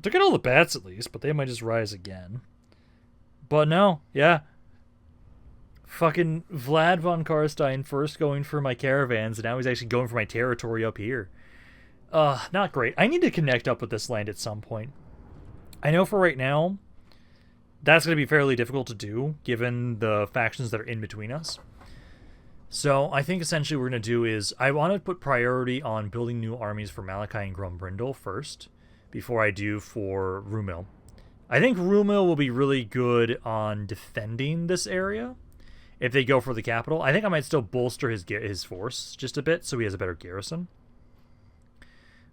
Took out all the bats at least, but they might just rise again. But no, yeah. Fucking Vlad von Karstein first going for my caravans, and now he's actually going for my territory up here. Not great. I need to connect up with this land at some point. I know for right now, that's going to be fairly difficult to do, given the factions that are in between us. So I think essentially what we're going to do is I want to put priority on building new armies for Malachi and Grumbrindle first, before I do for Rumil. I think Rumil will be really good on defending this area if they go for the capital. I think I might still bolster his force just a bit so he has a better garrison.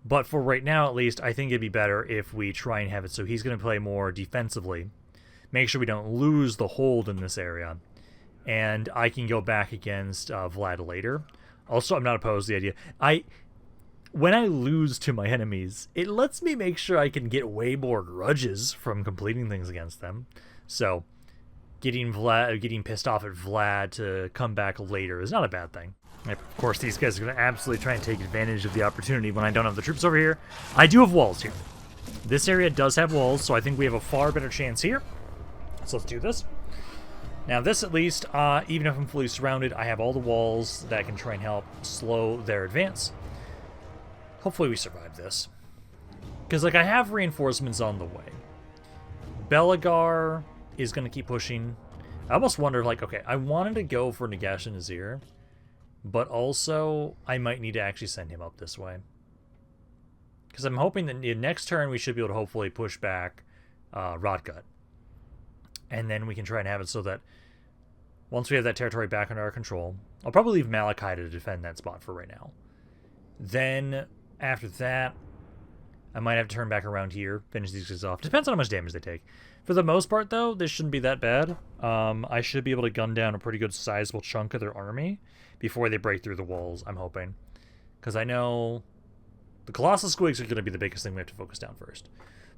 But for right now, at least, I think it'd be better if we try and have it so he's going to play more defensively. Make sure we don't lose the hold in this area. And I can go back against Vlad later. Also, I'm not opposed to the idea. When I lose to my enemies, it lets me make sure I can get way more grudges from completing things against them. So, getting pissed off at Vlad to come back later is not a bad thing. Of course, these guys are going to absolutely try and take advantage of the opportunity when I don't have the troops over here. I do have walls here. This area does have walls, so I think we have a far better chance here. So let's do this. Now this, at least, even if I'm fully surrounded, I have all the walls that can try and help slow their advance. Hopefully we survive this. Because, like, I have reinforcements on the way. Belegar is going to keep pushing. I almost wonder, like, okay, I wanted to go for Nagash and Nazir, but also I might need to actually send him up this way. Because I'm hoping that next turn we should be able to hopefully push back Rotgut. And then we can try and have it so that once we have that territory back under our control, I'll probably leave Malachi to defend that spot for right now. Then, after that, I might have to turn back around here, finish these guys off. Depends on how much damage they take. For the most part, though, this shouldn't be that bad. I should be able to gun down a pretty good sizable chunk of their army before they break through the walls, I'm hoping. Because I know the Colossal Squigs are going to be the biggest thing we have to focus down first.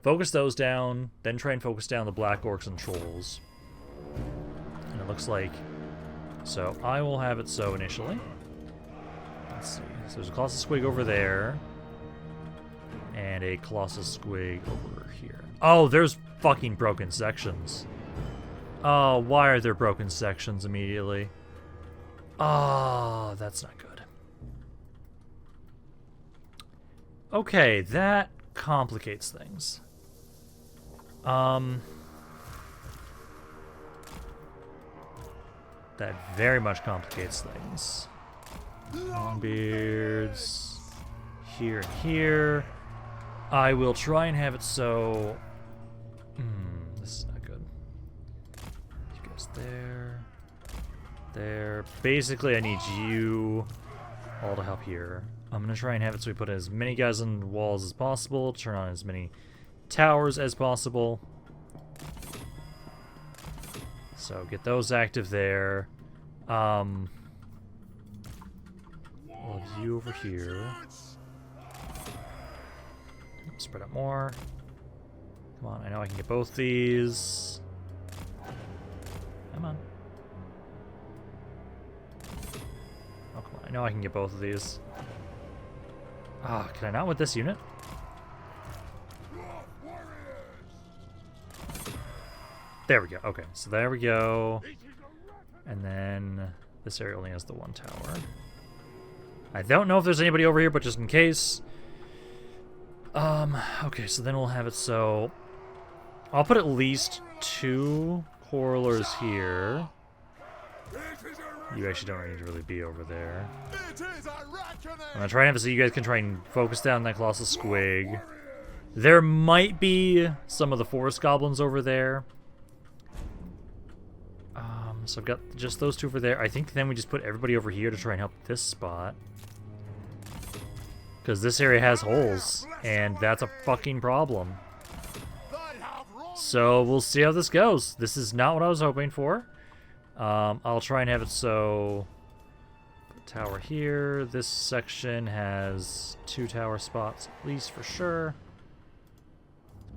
Focus those down, then try and focus down the Black Orcs and Trolls. And it looks like... So, I will have it so initially. Let's see. So there's a Colossal Squig over there. And a Colossal Squig over here. Oh, there's fucking broken sections. Oh, why are there broken sections immediately? Oh, that's not good. Okay, that complicates things. That very much complicates things. Longbeards. Here and here. I will try and have it so... this is not good. You guys there. There. Basically, I need you all to help here. I'm going to try and have it so we put as many guys on the walls as possible. Turn on as many towers as possible. So get those active there. We'll have you over here. Spread out more. Come on, I know I can get both these. Come on. Oh, come on, I know I can get both of these. Ah, can I not with this unit? There we go. Okay, so there we go. And then this area only has the one tower. I don't know if there's anybody over here, but just in case. Okay, so then we'll have it so... I'll put at least 2 quarrelers here. You actually don't need to really be over there. I'm gonna try and have it so you guys can try and focus down that colossal squig. There might be some of the forest goblins over there. So I've got just those 2 over there. I think then we just put everybody over here to try and help this spot. Because this area has holes, and that's a fucking problem. So we'll see how this goes. This is not what I was hoping for. I'll try and have it so... Put a tower here. This section has 2 tower spots, at least for sure.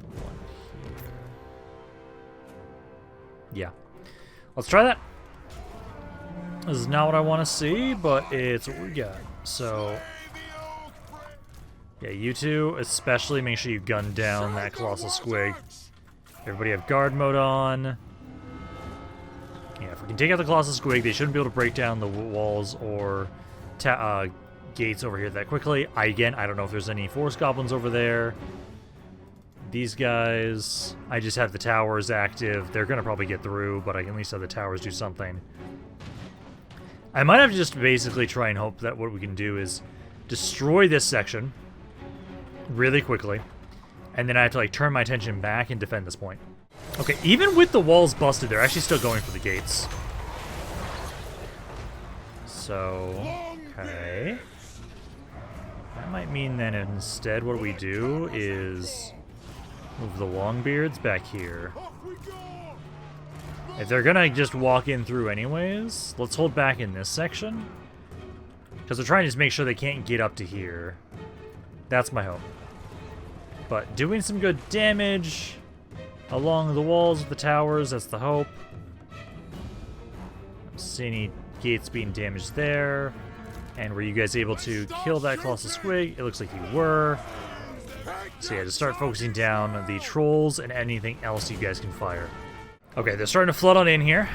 Put 1 here. Yeah. Let's try that. This is not what I want to see, but it's what we got. So, yeah, you 2, especially make sure you gun down that colossal squig. Everybody have guard mode on. Yeah, if we can take out the colossal squig, they shouldn't be able to break down the walls or gates over here that quickly. I don't know if there's any forest goblins over there. These guys, I just have the towers active. They're going to probably get through, but I can at least have the towers do something. I might have to just basically try and hope that what we can do is destroy this section really quickly, and then I have to like turn my attention back and defend this point. Okay, even with the walls busted, they're actually still going for the gates. So, okay. That might mean that instead what we do is... move the Longbeards back here. If they're gonna just walk in through anyways, let's hold back in this section. Because they're trying to just make sure they can't get up to here. That's my hope. But doing some good damage along the walls of the towers, that's the hope. I don't see any gates being damaged there. And were you guys able to kill that colossal squig? It looks like you were. So yeah, just start focusing down the trolls and anything else you guys can fire. Okay, they're starting to flood on in here.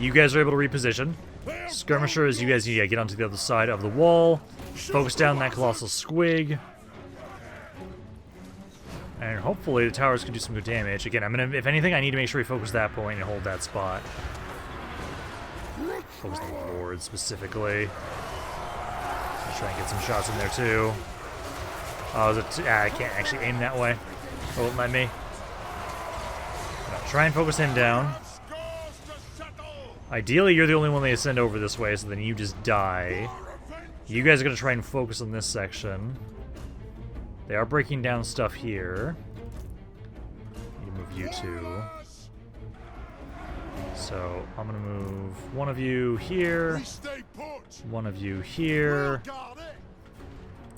You guys are able to reposition. Skirmishers, you guys need to get onto the other side of the wall. Focus down that colossal squig. And hopefully the towers can do some good damage. Again, I'm gonna, if anything, I need to make sure we focus that point and hold that spot. Focus the lord specifically. I'll try and get some shots in there too. Oh, I can't actually aim that way. It won't let me. I'll try and focus him down. Ideally, you're the only one they send over this way, so then you just die. You guys are going to try and focus on this section. They are breaking down stuff here. You move you 2. So, I'm going to move one of you here. One of you here.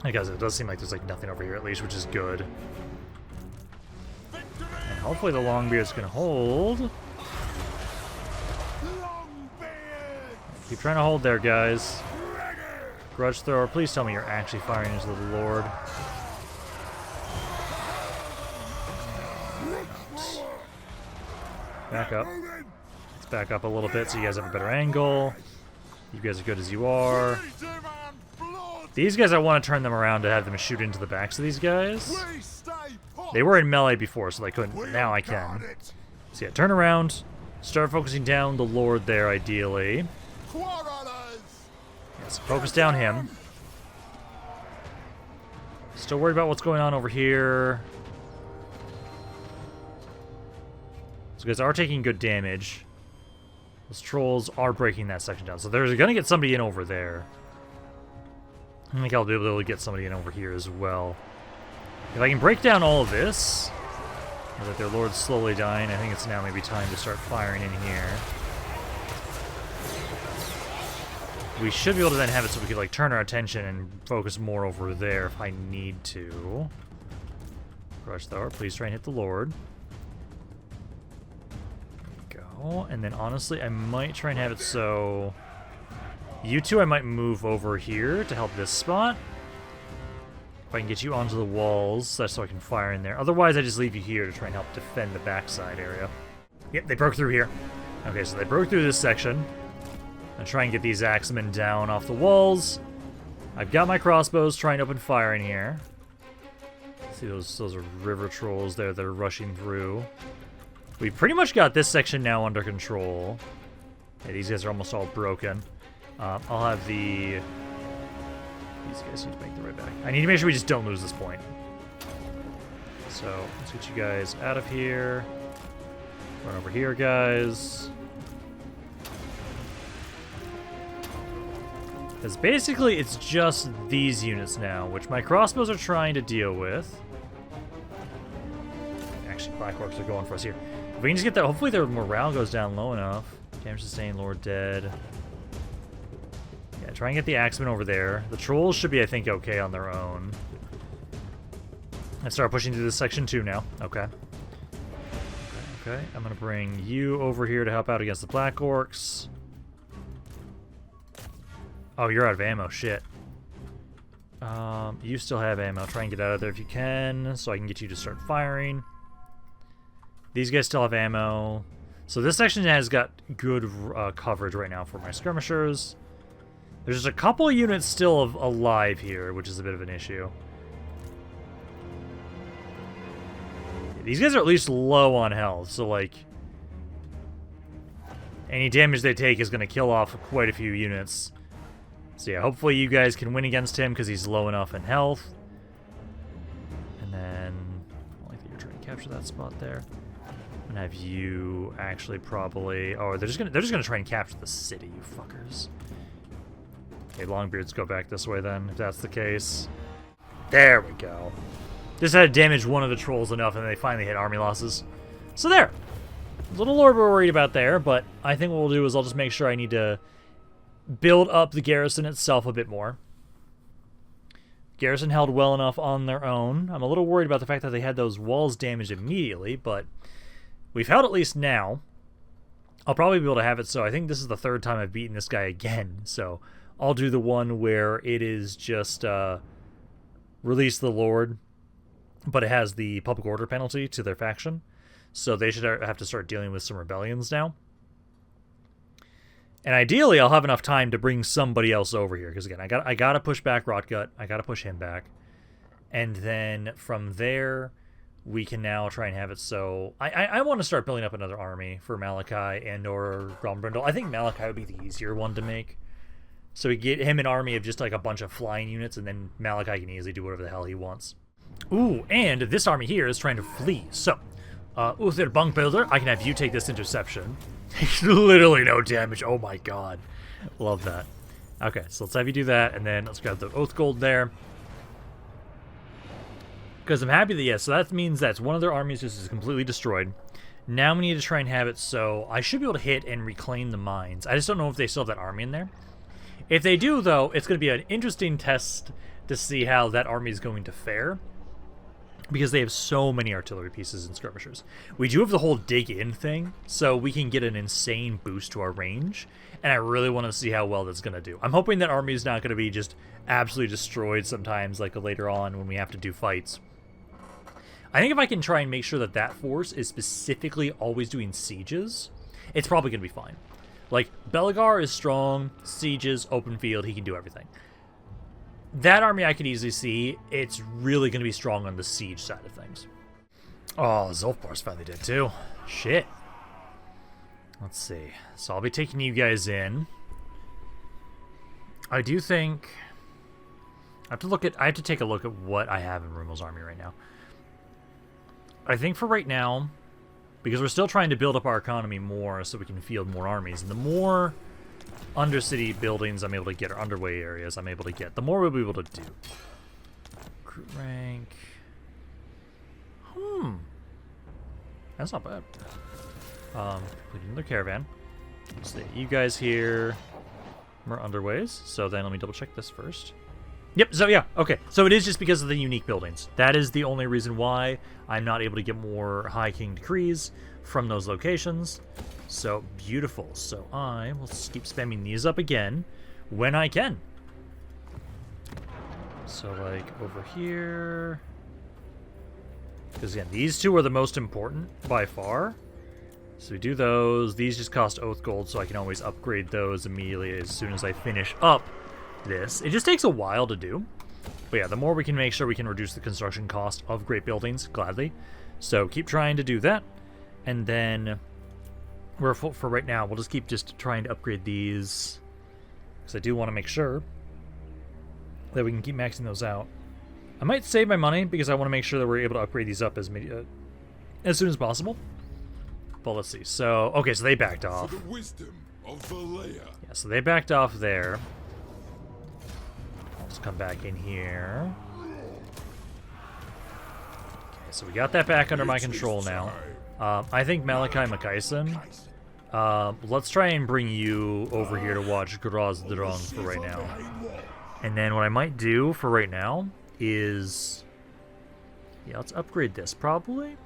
I guess it does seem like there's like nothing over here at least, which is good. And hopefully the Longbeards can hold. Keep trying to hold there, guys. Grudge thrower, please tell me you're actually firing into the Lord. Back up. Let's back up a little bit so you guys have a better angle. You guys are good as you are. These guys, I want to turn them around to have them shoot into the backs of these guys. We stay put. They were in melee before, so they couldn't. We Now I got can. it. So yeah, turn around. Start focusing down the Lord there, ideally. Quarrelers. Yes, focus down him. Still worried about what's going on over here. Those guys are taking good damage. Those trolls are breaking that section down. So they're going to get somebody in over there. I think I'll be able to get somebody in over here as well. If I can break down all of this, now that their lord's slowly dying, I think it's now maybe time to start firing in here. We should be able to then have it so we could like turn our attention and focus more over there if I need to. Crush Thor, please try and hit the Lord. There we go. And then honestly, I might try and have it so you two I might move over here to help this spot. If I can get you onto the walls, that's so I can fire in there. Otherwise, I just leave you here to try and help defend the backside area. Yep, they broke through here. Okay, so they broke through this section. And try and get these axemen down off the walls. I've got my crossbows trying to open fire in here. See, those are river trolls there that are rushing through. We pretty much got this section now under control. Yeah, these guys are almost all broken. I'll have these guys need to make their way back. I need to make sure we just don't lose this point. So let's get you guys out of here. Run over here, guys. Because basically it's just these units now, which my crossbows are trying to deal with. Actually, Black Orcs are going for us here. If we can just get that, hopefully their morale goes down low enough. Damage sustained, Lord dead. Yeah, try and get the axemen over there. The trolls should be, I think, okay on their own. Let's start pushing through this section too now. Okay. Okay, I'm going to bring you over here to help out against the Black Orcs. Oh, you're out of ammo. Shit. You still have ammo. Try and get out of there if you can, so I can get you to start firing. These guys still have ammo. So this section has got good coverage right now for my skirmishers. There's just a couple units still alive here, which is a bit of an issue. These guys are at least low on health, so like any damage they take is going to kill off quite a few units. So yeah, hopefully you guys can win against him because he's low enough in health. And then I like that you're trying to capture that spot there. And have you actually probably they're just gonna try and capture the city, you fuckers. Okay, Longbeards go back this way then, if that's the case. There we go. Just had to damage one of the trolls enough and they finally hit army losses. So there. Little Lord we're worried about there, but I think what we'll do is I'll just make sure I need to build up the garrison itself a bit more. Garrison held well enough on their own. I'm a little worried about the fact that they had those walls damaged immediately, but we've held at least now. I'll probably be able to have it, so I think this is the third time I've beaten this guy again, so I'll do the one where it is just release the Lord, but it has the public order penalty to their faction, so they should have to start dealing with some rebellions now. And ideally, I'll have enough time to bring somebody else over here. Because again, I gotta push back Rotgut. I gotta push him back. And then from there, we can now try and have it so... I want to start building up another army for Malachi and or Grombrindle. I think Malachi would be the easier one to make. So we get him an army of just like a bunch of flying units, and then Malachi can easily do whatever the hell he wants. Ooh, and this army here is trying to flee. So, Uther Bunk Builder, I can have you take this interception. Literally no damage. Oh my god. Love that. Okay, so let's have you do that, and then let's grab the Oath Gold there. Because I'm happy that, yeah, so that means that one of their armies just is completely destroyed. Now we need to try and have it so I should be able to hit and reclaim the mines. I just don't know if they still have that army in there. If they do, though, it's going to be an interesting test to see how that army is going to fare. Because they have so many artillery pieces and skirmishers. We do have the whole dig in thing, so we can get an insane boost to our range, and I really want to see how well that's going to do. I'm hoping that army is not going to be just absolutely destroyed sometimes, like later on when we have to do fights. I think if I can try and make sure that that force is specifically always doing sieges, it's probably going to be fine. Like, Belegar is strong, sieges, open field, he can do everything. that army I could easily see, it's really going to be strong on the siege side of things. Oh, Zolfbar's finally dead too. Shit. Let's see. So I'll be taking you guys in. I do think I have to take a look at what I have in Rummel's army right now. I think for right now, because we're still trying to build up our economy more so we can field more armies, and the more undercity buildings I'm able to get, or underway areas I'm able to get, the more we'll be able to do. Recruit rank. That's not bad. Complete another caravan. Stay you guys here. More underways. So then let me double check this first. Yep, so yeah, okay. So it is just because of the unique buildings. That is the only reason why I'm not able to get more High King decrees from those locations. So beautiful. So I will keep spamming these up again when I can. So like over here. Because again, these two are the most important by far. So we do those. These just cost oath gold, so I can always upgrade those immediately as soon as I finish up this. It just takes a while to do. But yeah, the more we can make sure we can reduce the construction cost of great buildings, gladly. So keep trying to do that. And then for right now, we'll just keep trying to upgrade these. Because I do want to make sure that we can keep maxing those out. I might save my money because I want to make sure that we're able to upgrade these up as soon as possible. But let's see. So, okay, so they backed off. For the wisdom of Valea. Yeah, so they backed off there. Let's come back in here. Okay, so we got that back under my control now. I think Malachi Makaisan. Let's try and bring you over here to watch Groz Drung for right now. And then what I might do for right now is... yeah, let's upgrade this probably.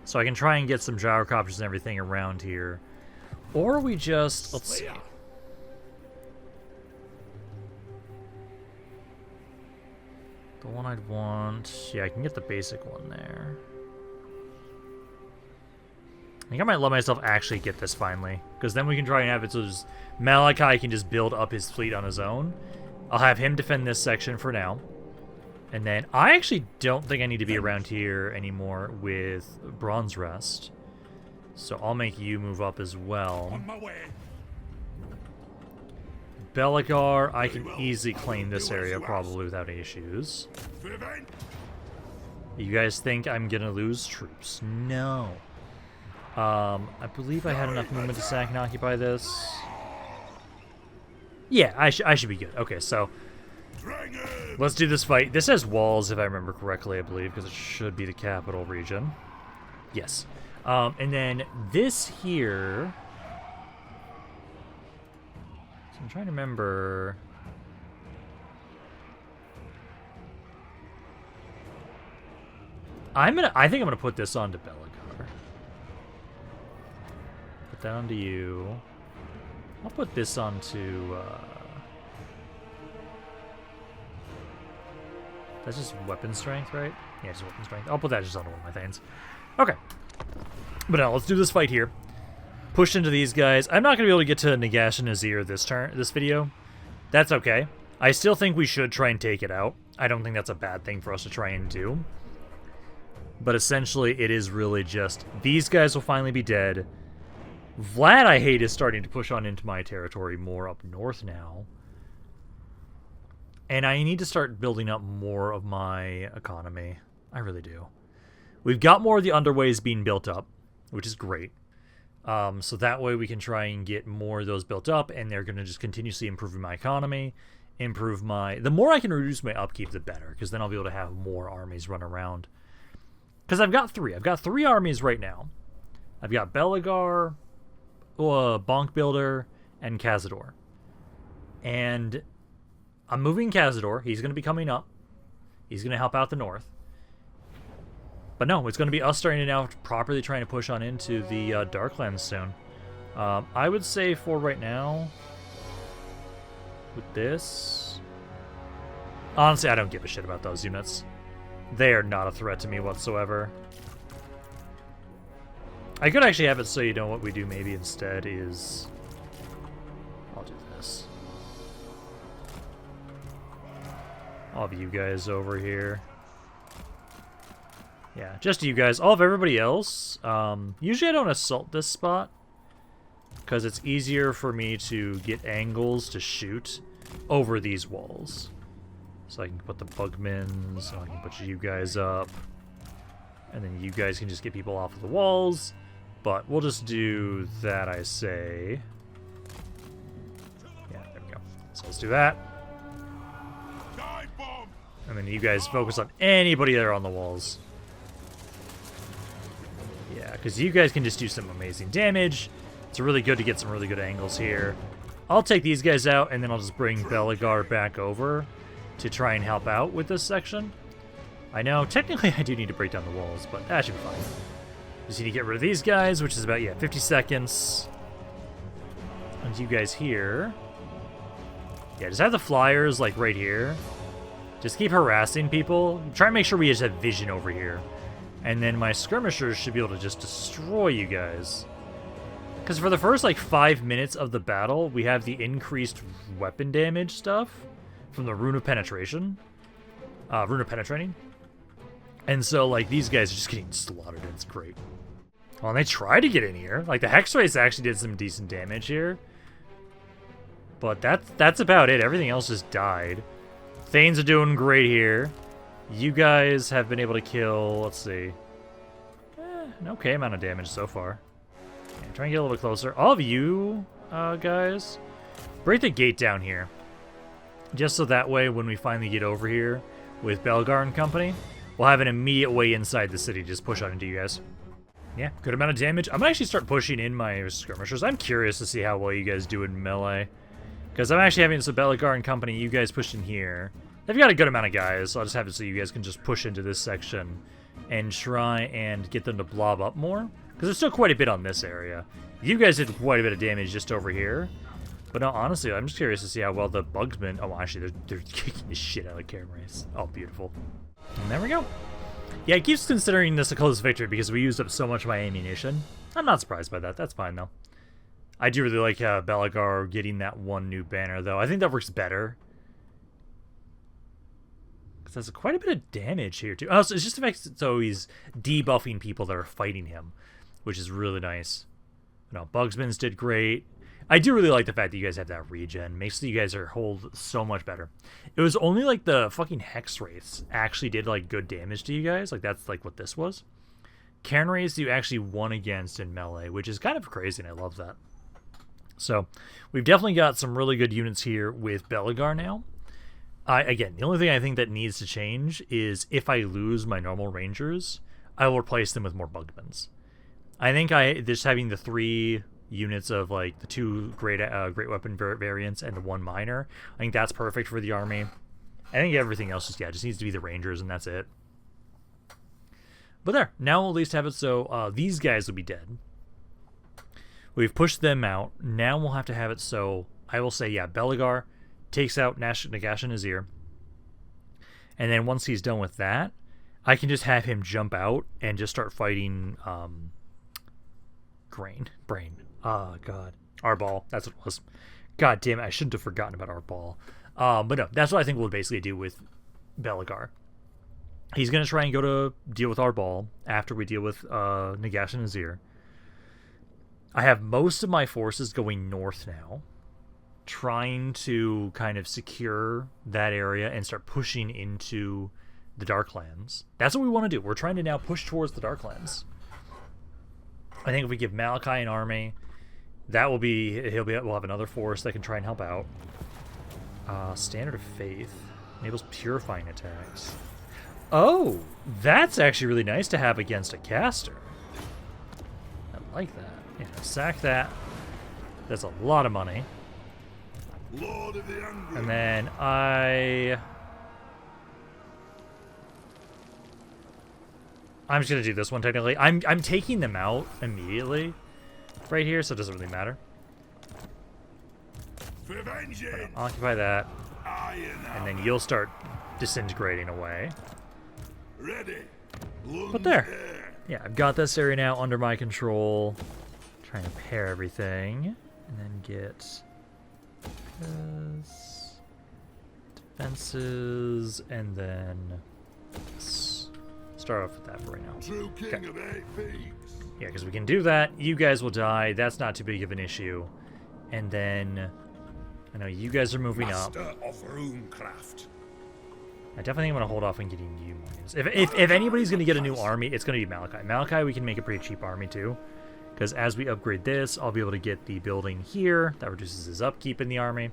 So I can try and get some gyrocopters and everything around here. Or we just... let's see. The one I'd want... yeah, I can get the basic one there. I think I might let myself actually get this finally. Because then we can try and have it so just Malachi can just build up his fleet on his own. I'll have him defend this section for now. And then I actually don't think I need to be around here anymore with Bronze Rest. So I'll make you move up as well. On my way. Belegar, I can easily claim this area probably without any issues. You guys think I'm gonna lose troops? No. I believe I had enough movement to sack and occupy this. Yeah, I should be good. Okay, so let's do this fight. This has walls, if I remember correctly, I believe, because it should be the capital region. Yes. And then this here... so I'm trying to remember... I think I'm gonna put this onto Belegar. Put that onto you. I'll put this onto... that's just weapon strength, right? Yeah, just weapon strength. I'll put that just on one of my things. Okay. But now, let's do this fight here. Push into these guys. I'm not going to be able to get to Nagash and Nazir this video. That's okay. I still think we should try and take it out. I don't think that's a bad thing for us to try and do. But essentially, it is really just... these guys will finally be dead. Vlad, I hate, is starting to push on into my territory more up north now. And I need to start building up more of my economy. I really do. We've got more of the underways being built up, which is great. So that way we can try and get more of those built up, and they're going to just continuously improve my economy, improve my... the more I can reduce my upkeep, the better, because then I'll be able to have more armies run around. Because I've got three. I've got three armies right now. I've got Belegar, Bonk Builder, and Cazador. And... I'm moving Cazador. He's going to be coming up. He's going to help out the north. But no, it's going to be us starting to now properly trying to push on into the Darklands soon. I would say for right now, with this... honestly, I don't give a shit about those units. They are not a threat to me whatsoever. I could actually have it so you know what we do maybe instead is... I'll do this. All of you guys over here. Yeah, just you guys. All of everybody else. Usually I don't assault this spot because it's easier for me to get angles to shoot over these walls. So I can put the bugmen, so I can put you guys up. And then you guys can just get people off of the walls. But we'll just do that, I say. Yeah, there we go. So let's do that. And then you guys focus on anybody that are on the walls. Yeah, because you guys can just do some amazing damage. It's really good to get some really good angles here. I'll take these guys out, and then I'll just bring Belegar back over to try and help out with this section. I know, technically I do need to break down the walls, but that should be fine. Just need to get rid of these guys, which is about, yeah, 50 seconds. And you guys here. Yeah, just have the flyers, like, right here. Just keep harassing people. Try and make sure we just have vision over here. And then my skirmishers should be able to just destroy you guys. Because for the first, like, 5 minutes of the battle, we have the increased weapon damage stuff from the Rune of Penetration. Rune of Penetrating. And so, like, these guys are just getting slaughtered. It's great. Well, and they tried to get in here. Like, the Hex Race actually did some decent damage here. But that's about it. Everything else just died. Thanes are doing great here. You guys have been able to kill, let's see, an okay amount of damage so far. Yeah, try and get a little bit closer. All of you guys, break the gate down here. Just so that way when we finally get over here with Belegar and company, we'll have an immediate way inside the city to just push on into you guys. Yeah, good amount of damage. I'm going to actually start pushing in my skirmishers. I'm curious to see how well you guys do in melee. Because I'm actually having some Belegar and company, you guys push in here. They've got a good amount of guys, so I'll just have it so you guys can just push into this section and try and get them to blob up more. Because there's still quite a bit on this area. You guys did quite a bit of damage just over here. But no, honestly, I'm just curious to see how well the bugsmen... Oh, actually, they're kicking the shit out of the cameras. Oh, beautiful. And there we go. Yeah, it keeps considering this a close victory because we used up so much of my ammunition. I'm not surprised by that. That's fine, though. I do really like Belegar getting that one new banner, though. I think that works better. Because there's quite a bit of damage here, too. Oh, so it's just the fact so he's debuffing people that are fighting him, which is really nice. No, Bugsman's did great. I do really like the fact that you guys have that regen. Makes you guys hold so much better. It was only like the fucking Hex Wraiths actually did like good damage to you guys. Like that's like what this was. Cairn Wraiths you actually won against in melee, which is kind of crazy, and I love that. So we've definitely got some really good units here with Belegar now. Again, the only thing I think that needs to change is if I lose my normal rangers, I will replace them with more bugmans. I think just having the 3 units of like the 2 great weapon variants and the 1 minor, I think that's perfect for the army. I think everything else just needs to be the rangers, and that's it. But there, now we'll at least have it so these guys will be dead. We've pushed them out. Now we'll have to have it so I will say, yeah, Belegar takes out Nagash and Azir. And then once he's done with that, I can just have him jump out and just start fighting Brain. Oh, God. Arbal. That's what it was. God damn it. I shouldn't have forgotten about Arbal. But no, that's what I think we'll basically do with Belegar. He's going to try and go to deal with Arbal after we deal with Nagash and Azir. I have most of my forces going north now, trying to kind of secure that area and start pushing into the Darklands. That's what we want to do. We're trying to now push towards the Darklands. I think if we give Malachi an army, that will be we'll have another force that can try and help out. Standard of Faith enables purifying attacks. Oh, that's actually really nice to have against a caster. I like that. Yeah, sack that. That's a lot of money. Lord of the Angry. And then I'm just gonna do this one technically. I'm taking them out immediately right here, so it doesn't really matter. Occupy that, and then you'll start disintegrating away. Ready. But there. Yeah, I've got this area now under my control. Trying to pair everything, and then get this, Fences, and then let's start off with that for right now. True king Okay. of 8 peaks. Yeah, because we can do that. You guys will die. That's not too big of an issue. And then I know you guys are moving up. Master of runecraft. I definitely think I'm going to hold off on getting you mines. If anybody's going to get a new army, it's going to be Malachi. Malachi, we can make a pretty cheap army too. Because as we upgrade this, I'll be able to get the building here. That reduces his upkeep in the army.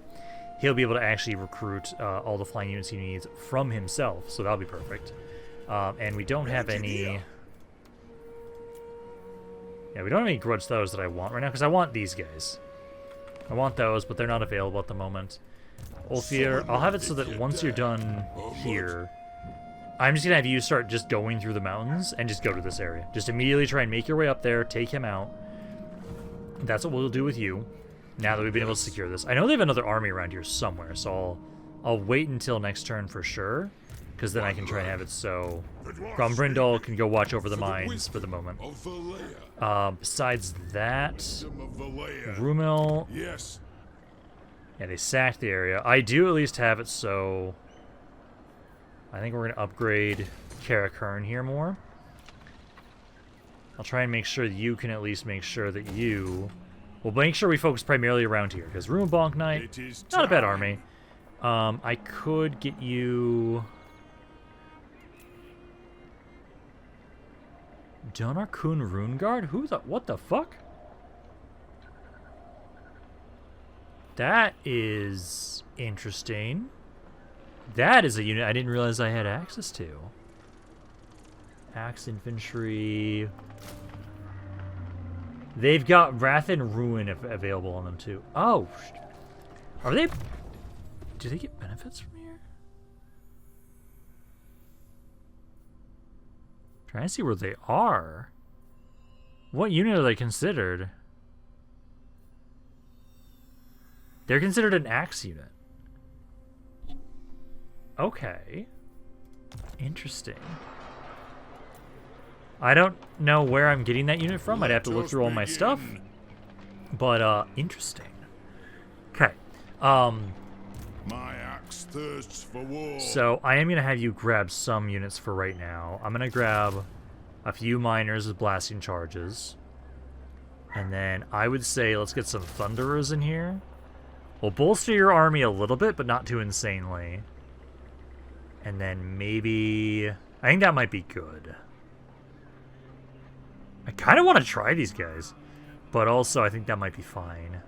He'll be able to actually recruit all the flying units he needs from himself. So that'll be perfect. And we don't have any... Yeah, we don't have any grudge those that I want right now. Because I want these guys. I want those, but they're not available at the moment. Ulfir, I'll have it so that once you're done here, I'm just going to have you start just going through the mountains and just go to this area. Just immediately try and make your way up there, take him out. That's what we'll do with you, now that we've been able to secure this. I know they have another army around here somewhere, so I'll wait until next turn for sure, because then I can try and have it so Grombrindal can go watch over the mines for the moment. Besides that, Rumil... Yes. Yeah, they sacked the area. I do at least have it so... I think we're going to upgrade Karak here more. I'll try and make sure that you can at least make sure that you... We'll make sure we focus primarily around here, because Ruinbonk Knight, not a bad army. I could get you... Donarkun Rune Guard? What the fuck? That is interesting. That is a unit I didn't realize I had access to. Axe Infantry. They've got Wrath and Ruin available on them too. Oh, are they? Do they get benefits from here? Trying to see where they are. What unit are they considered? They're considered an axe unit. Okay. Interesting. I don't know where I'm getting that unit from. I'd have to look through all my stuff. But, interesting. Okay. My axe thirsts for war. So, I am going to have you grab some units for right now. I'm going to grab a few miners with blasting charges. And then I would say let's get some thunderers in here. We'll bolster your army a little bit, but not too insanely. And then maybe... I think that might be good. I kind of want to try these guys. But also, I think that might be fine.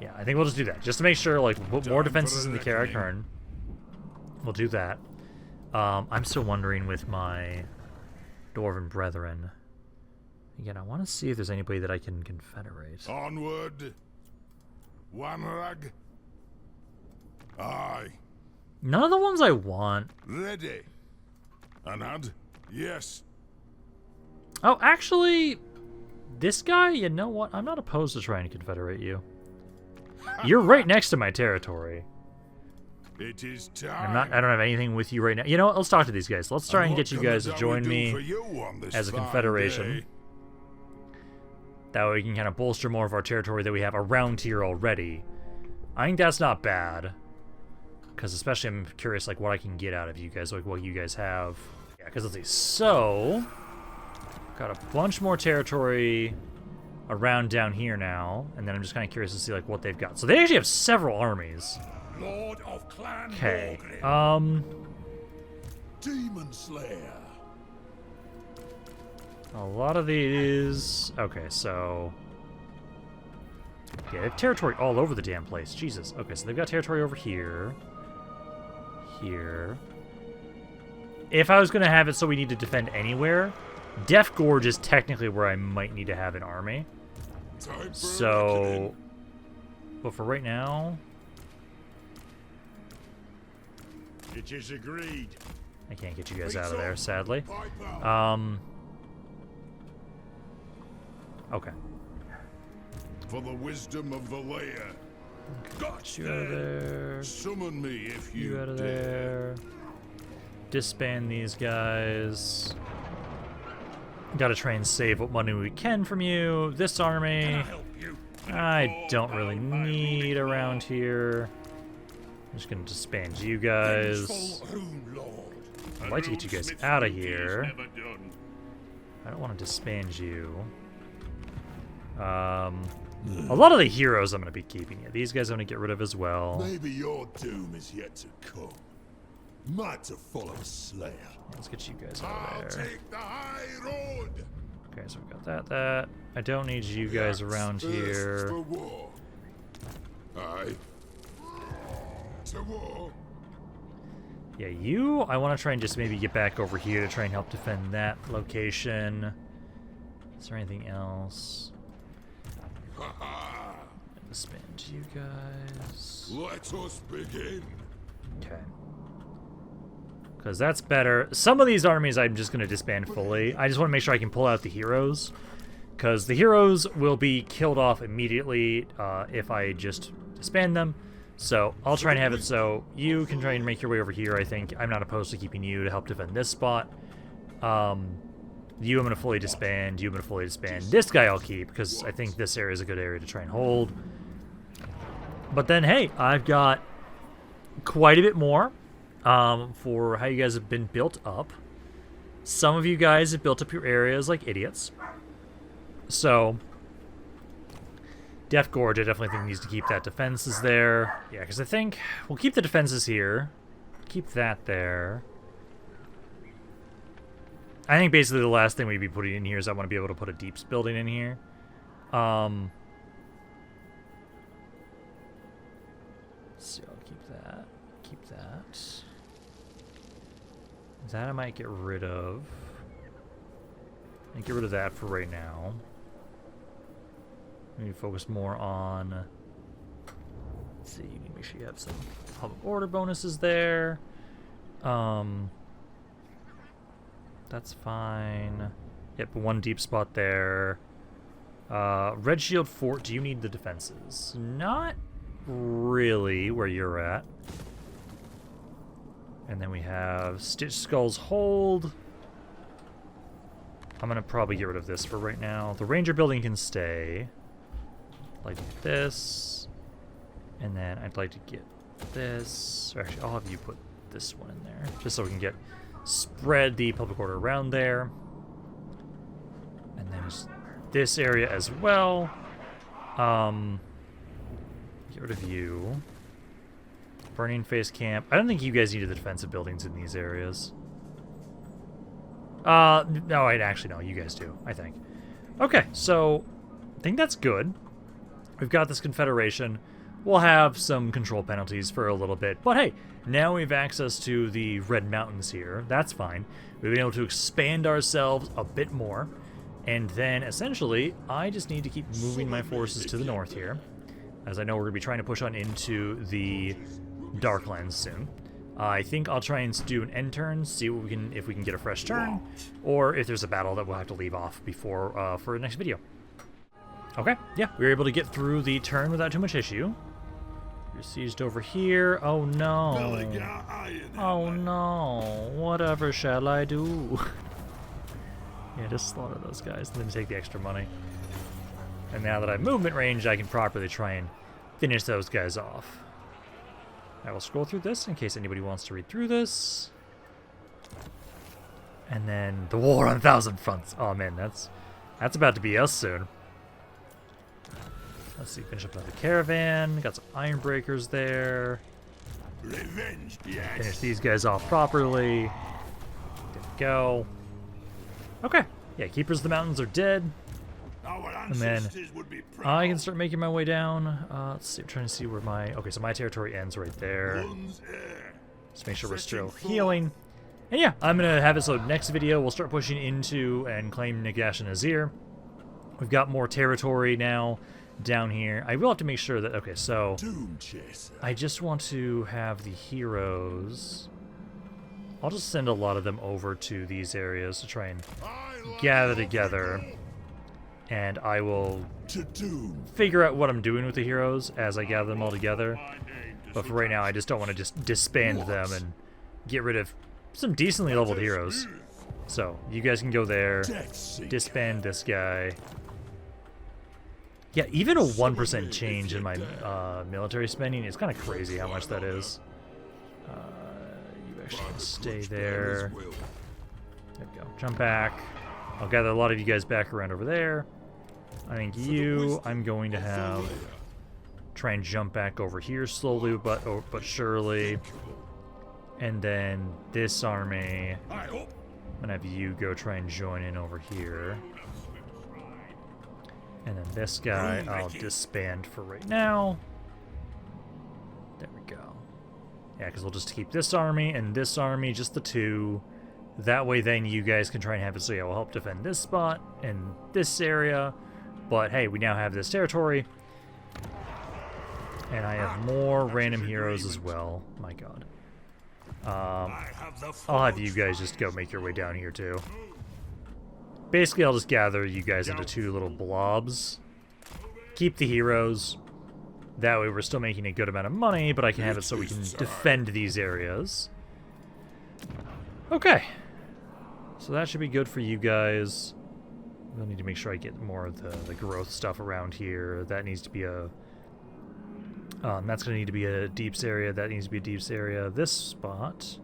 Yeah, I think we'll just do that. Just to make sure, like, we'll put more defenses in the Karak. We'll do that. I'm still wondering with my Dwarven brethren. Again, I want to see if there's anybody that I can confederate. Onward. Wanrag. Aye. None of the ones I want. Ready. Anad. Yes. Oh, actually, this guy, you know what? I'm not opposed to trying to confederate you. You're right next to my territory. It is time. I don't have anything with you right now. You know what? Let's talk to these guys. Let's try and get you guys to join me as a confederation. That way we can kind of bolster more of our territory that we have around here already. I think that's not bad. Because especially I'm curious like what I can get out of you guys, like what you guys have. Yeah, because let's see. So, got a bunch more territory around down here now. And then I'm just kind of curious to see like what they've got. So they actually have several armies. Lord of Clan Okay. Demon Slayer. A lot of these... Okay, so... Yeah, they have territory all over the damn place. Jesus. Okay, so they've got territory over here. Here. If I was going to have it so we need to defend anywhere, Death Gorge is technically where I might need to have an army. So... But for right now... It is agreed. I can't get you guys out of there, sadly. Okay. For the wisdom of Valea. Get you out of there. Summon me if You you out of dare. there. Disband these guys. Gotta try and save what money we can from you. This army, I don't really need around here. I'm just gonna disband you guys. I'd like to get you guys out of here. I don't want to disband you. A lot of the heroes I'm going to be keeping. Yeah, these guys I'm going to get rid of as well. Maybe your doom is yet to come. Might to follow a slayer. Let's get you guys out of there. I'll take the high road. Okay, so we've got that. I don't need you guys around here. For war. Aye. To war. Yeah, you, I want to try and just maybe get back over here to try and help defend that location. Is there anything else? Disband you guys. Let us begin. Okay. Because that's better. Some of these armies I'm just going to disband fully. I just want to make sure I can pull out the heroes. Because the heroes will be killed off immediately if I just disband them. So I'll try and have it so you can try and make your way over here, I think. I'm not opposed to keeping you to help defend this spot. You I'm going to fully disband. You I'm going to fully disband. This guy I'll keep because I think this area is a good area to try and hold. But then, hey, I've got quite a bit more for how you guys have been built up. Some of you guys have built up your areas like idiots. So, Death Gorge, I definitely think needs to keep that defenses there. Yeah, because I think we'll keep the defenses here. Keep that there. I think basically the last thing we'd be putting in here is I want to be able to put a deeps building in here. Let's see, I'll keep that. Keep that. That I might get rid of. I get rid of that for right now. We need to focus more on. Let's see, you need to make sure you have some public order bonuses there. That's fine. Yep, one deep spot there. Red Shield Fort, do you need the defenses? Not really where you're at. And then we have Stitch Skull's Hold. I'm going to probably get rid of this for right now. The Ranger building can stay. Like this. And then I'd like to get this. Or actually, I'll have you put this one in there. Just so we can get spread the public order around there. And then this area as well. Get rid of you. Burning Face Camp. I don't think you guys needed the defensive buildings in these areas. No, no, you guys do, I think. Okay, so I think that's good. We've got this Confederation. We'll have some control penalties for a little bit, but hey, now we have access to the Red Mountains here. That's fine. We've been able to expand ourselves a bit more, and then essentially, I just need to keep moving my forces to the north here, as I know we're going to be trying to push on into the Darklands soon. I think I'll try and do an end turn, see what we can, if we can get a fresh turn, or if there's a battle that we'll have to leave off before for the next video. Okay, yeah, we were able to get through the turn without too much issue. You're sieged over here. Oh no. Belegar Ironhammer. Oh no. Whatever shall I do? Yeah, just slaughter those guys and then take the extra money. And now that I have movement range, I can properly try and finish those guys off. I will scroll through this in case anybody wants to read through this. And then the War on 1,000 Fronts. Oh man, that's about to be us soon. Let's see, finish up another caravan. Got some iron breakers there. Revenge, yes. Finish these guys off properly. There we go. Okay. Yeah, Keepers of the Mountains are dead. Our And then ancestors would be proud. I can start making my way down. Let's see, I'm trying to see where my... Okay, so my territory ends right there. One's heir. Just make sure we're still Searching for- healing. And yeah, I'm going to have it so next video we'll start pushing into and claim Nagash and Azir. We've got more territory now down here. I will have to make sure that... Okay, so Doom chaser. I just want to have the heroes... I'll just send a lot of them over to these areas to try and gather together. And I will To doom. figure out what I'm doing with the heroes as I gather them all together. But for right now, I just don't want to just disband them and get rid of some decently leveled heroes. So, you guys can go there, Death seeker. disband this guy. Yeah, even a 1% change in my military spending is kind of crazy how much that is. You actually can stay there. There we go. Jump back. I'll gather a lot of you guys back around over there. I think I'm going to have try and jump back over here slowly but surely. And then this army, I'm gonna have you go try and join in over here. And then this guy I'll disband for right now. There we go. Yeah, because we'll just keep this army and this army, just the two. That way then you guys can try and have it so yeah, we'll help defend this spot and this area. But hey, we now have this territory. And I have more random heroes as well. My god. I'll have you guys just go make your way down here too. Basically, I'll just gather you guys into two little blobs. Keep the heroes. That way we're still making a good amount of money, but I can have it so we can defend these areas. Okay. So that should be good for you guys. We'll need to make sure I get more of the growth stuff around here. That needs to be a... that's going to need to be a deeps area. That needs to be a deeps area. This spot,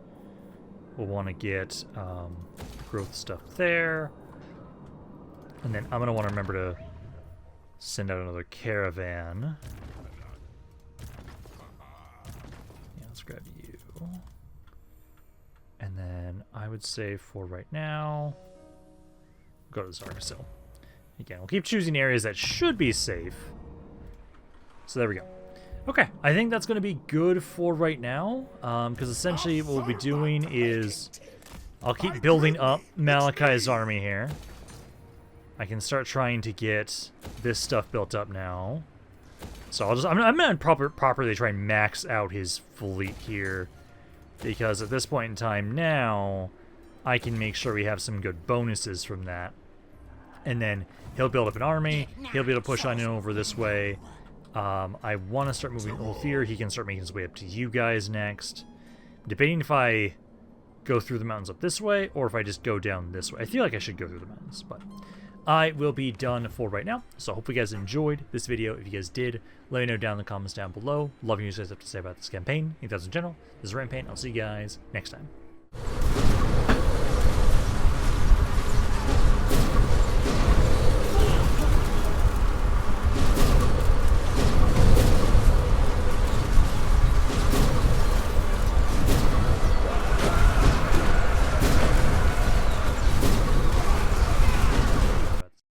we'll want to get growth stuff there. And then I'm going to want to remember to send out another caravan. Yeah, let's grab you. And then I would say for right now, go to Zargasil. Again, we'll keep choosing areas that should be safe. So there we go. Okay, I think that's going to be good for right now, because essentially what we'll be doing is I'll keep building up Malachi's army here. I can start trying to get this stuff built up now. So I'm going to properly try and max out his fleet here, because at this point in time now, I can make sure we have some good bonuses from that. And then he'll build up an army, he'll be able to push on over this way. I want to start moving Ulthir. He can start making his way up to you guys next. Debating if I go through the mountains up this way or if I just go down this way. I feel like I should go through the mountains, but I will be done for right now. So I hope you guys enjoyed this video. If you guys did, let me know down in the comments down below. Love you guys have to say about this campaign. I think that's in general. This is Rampaned. I'll see you guys next time.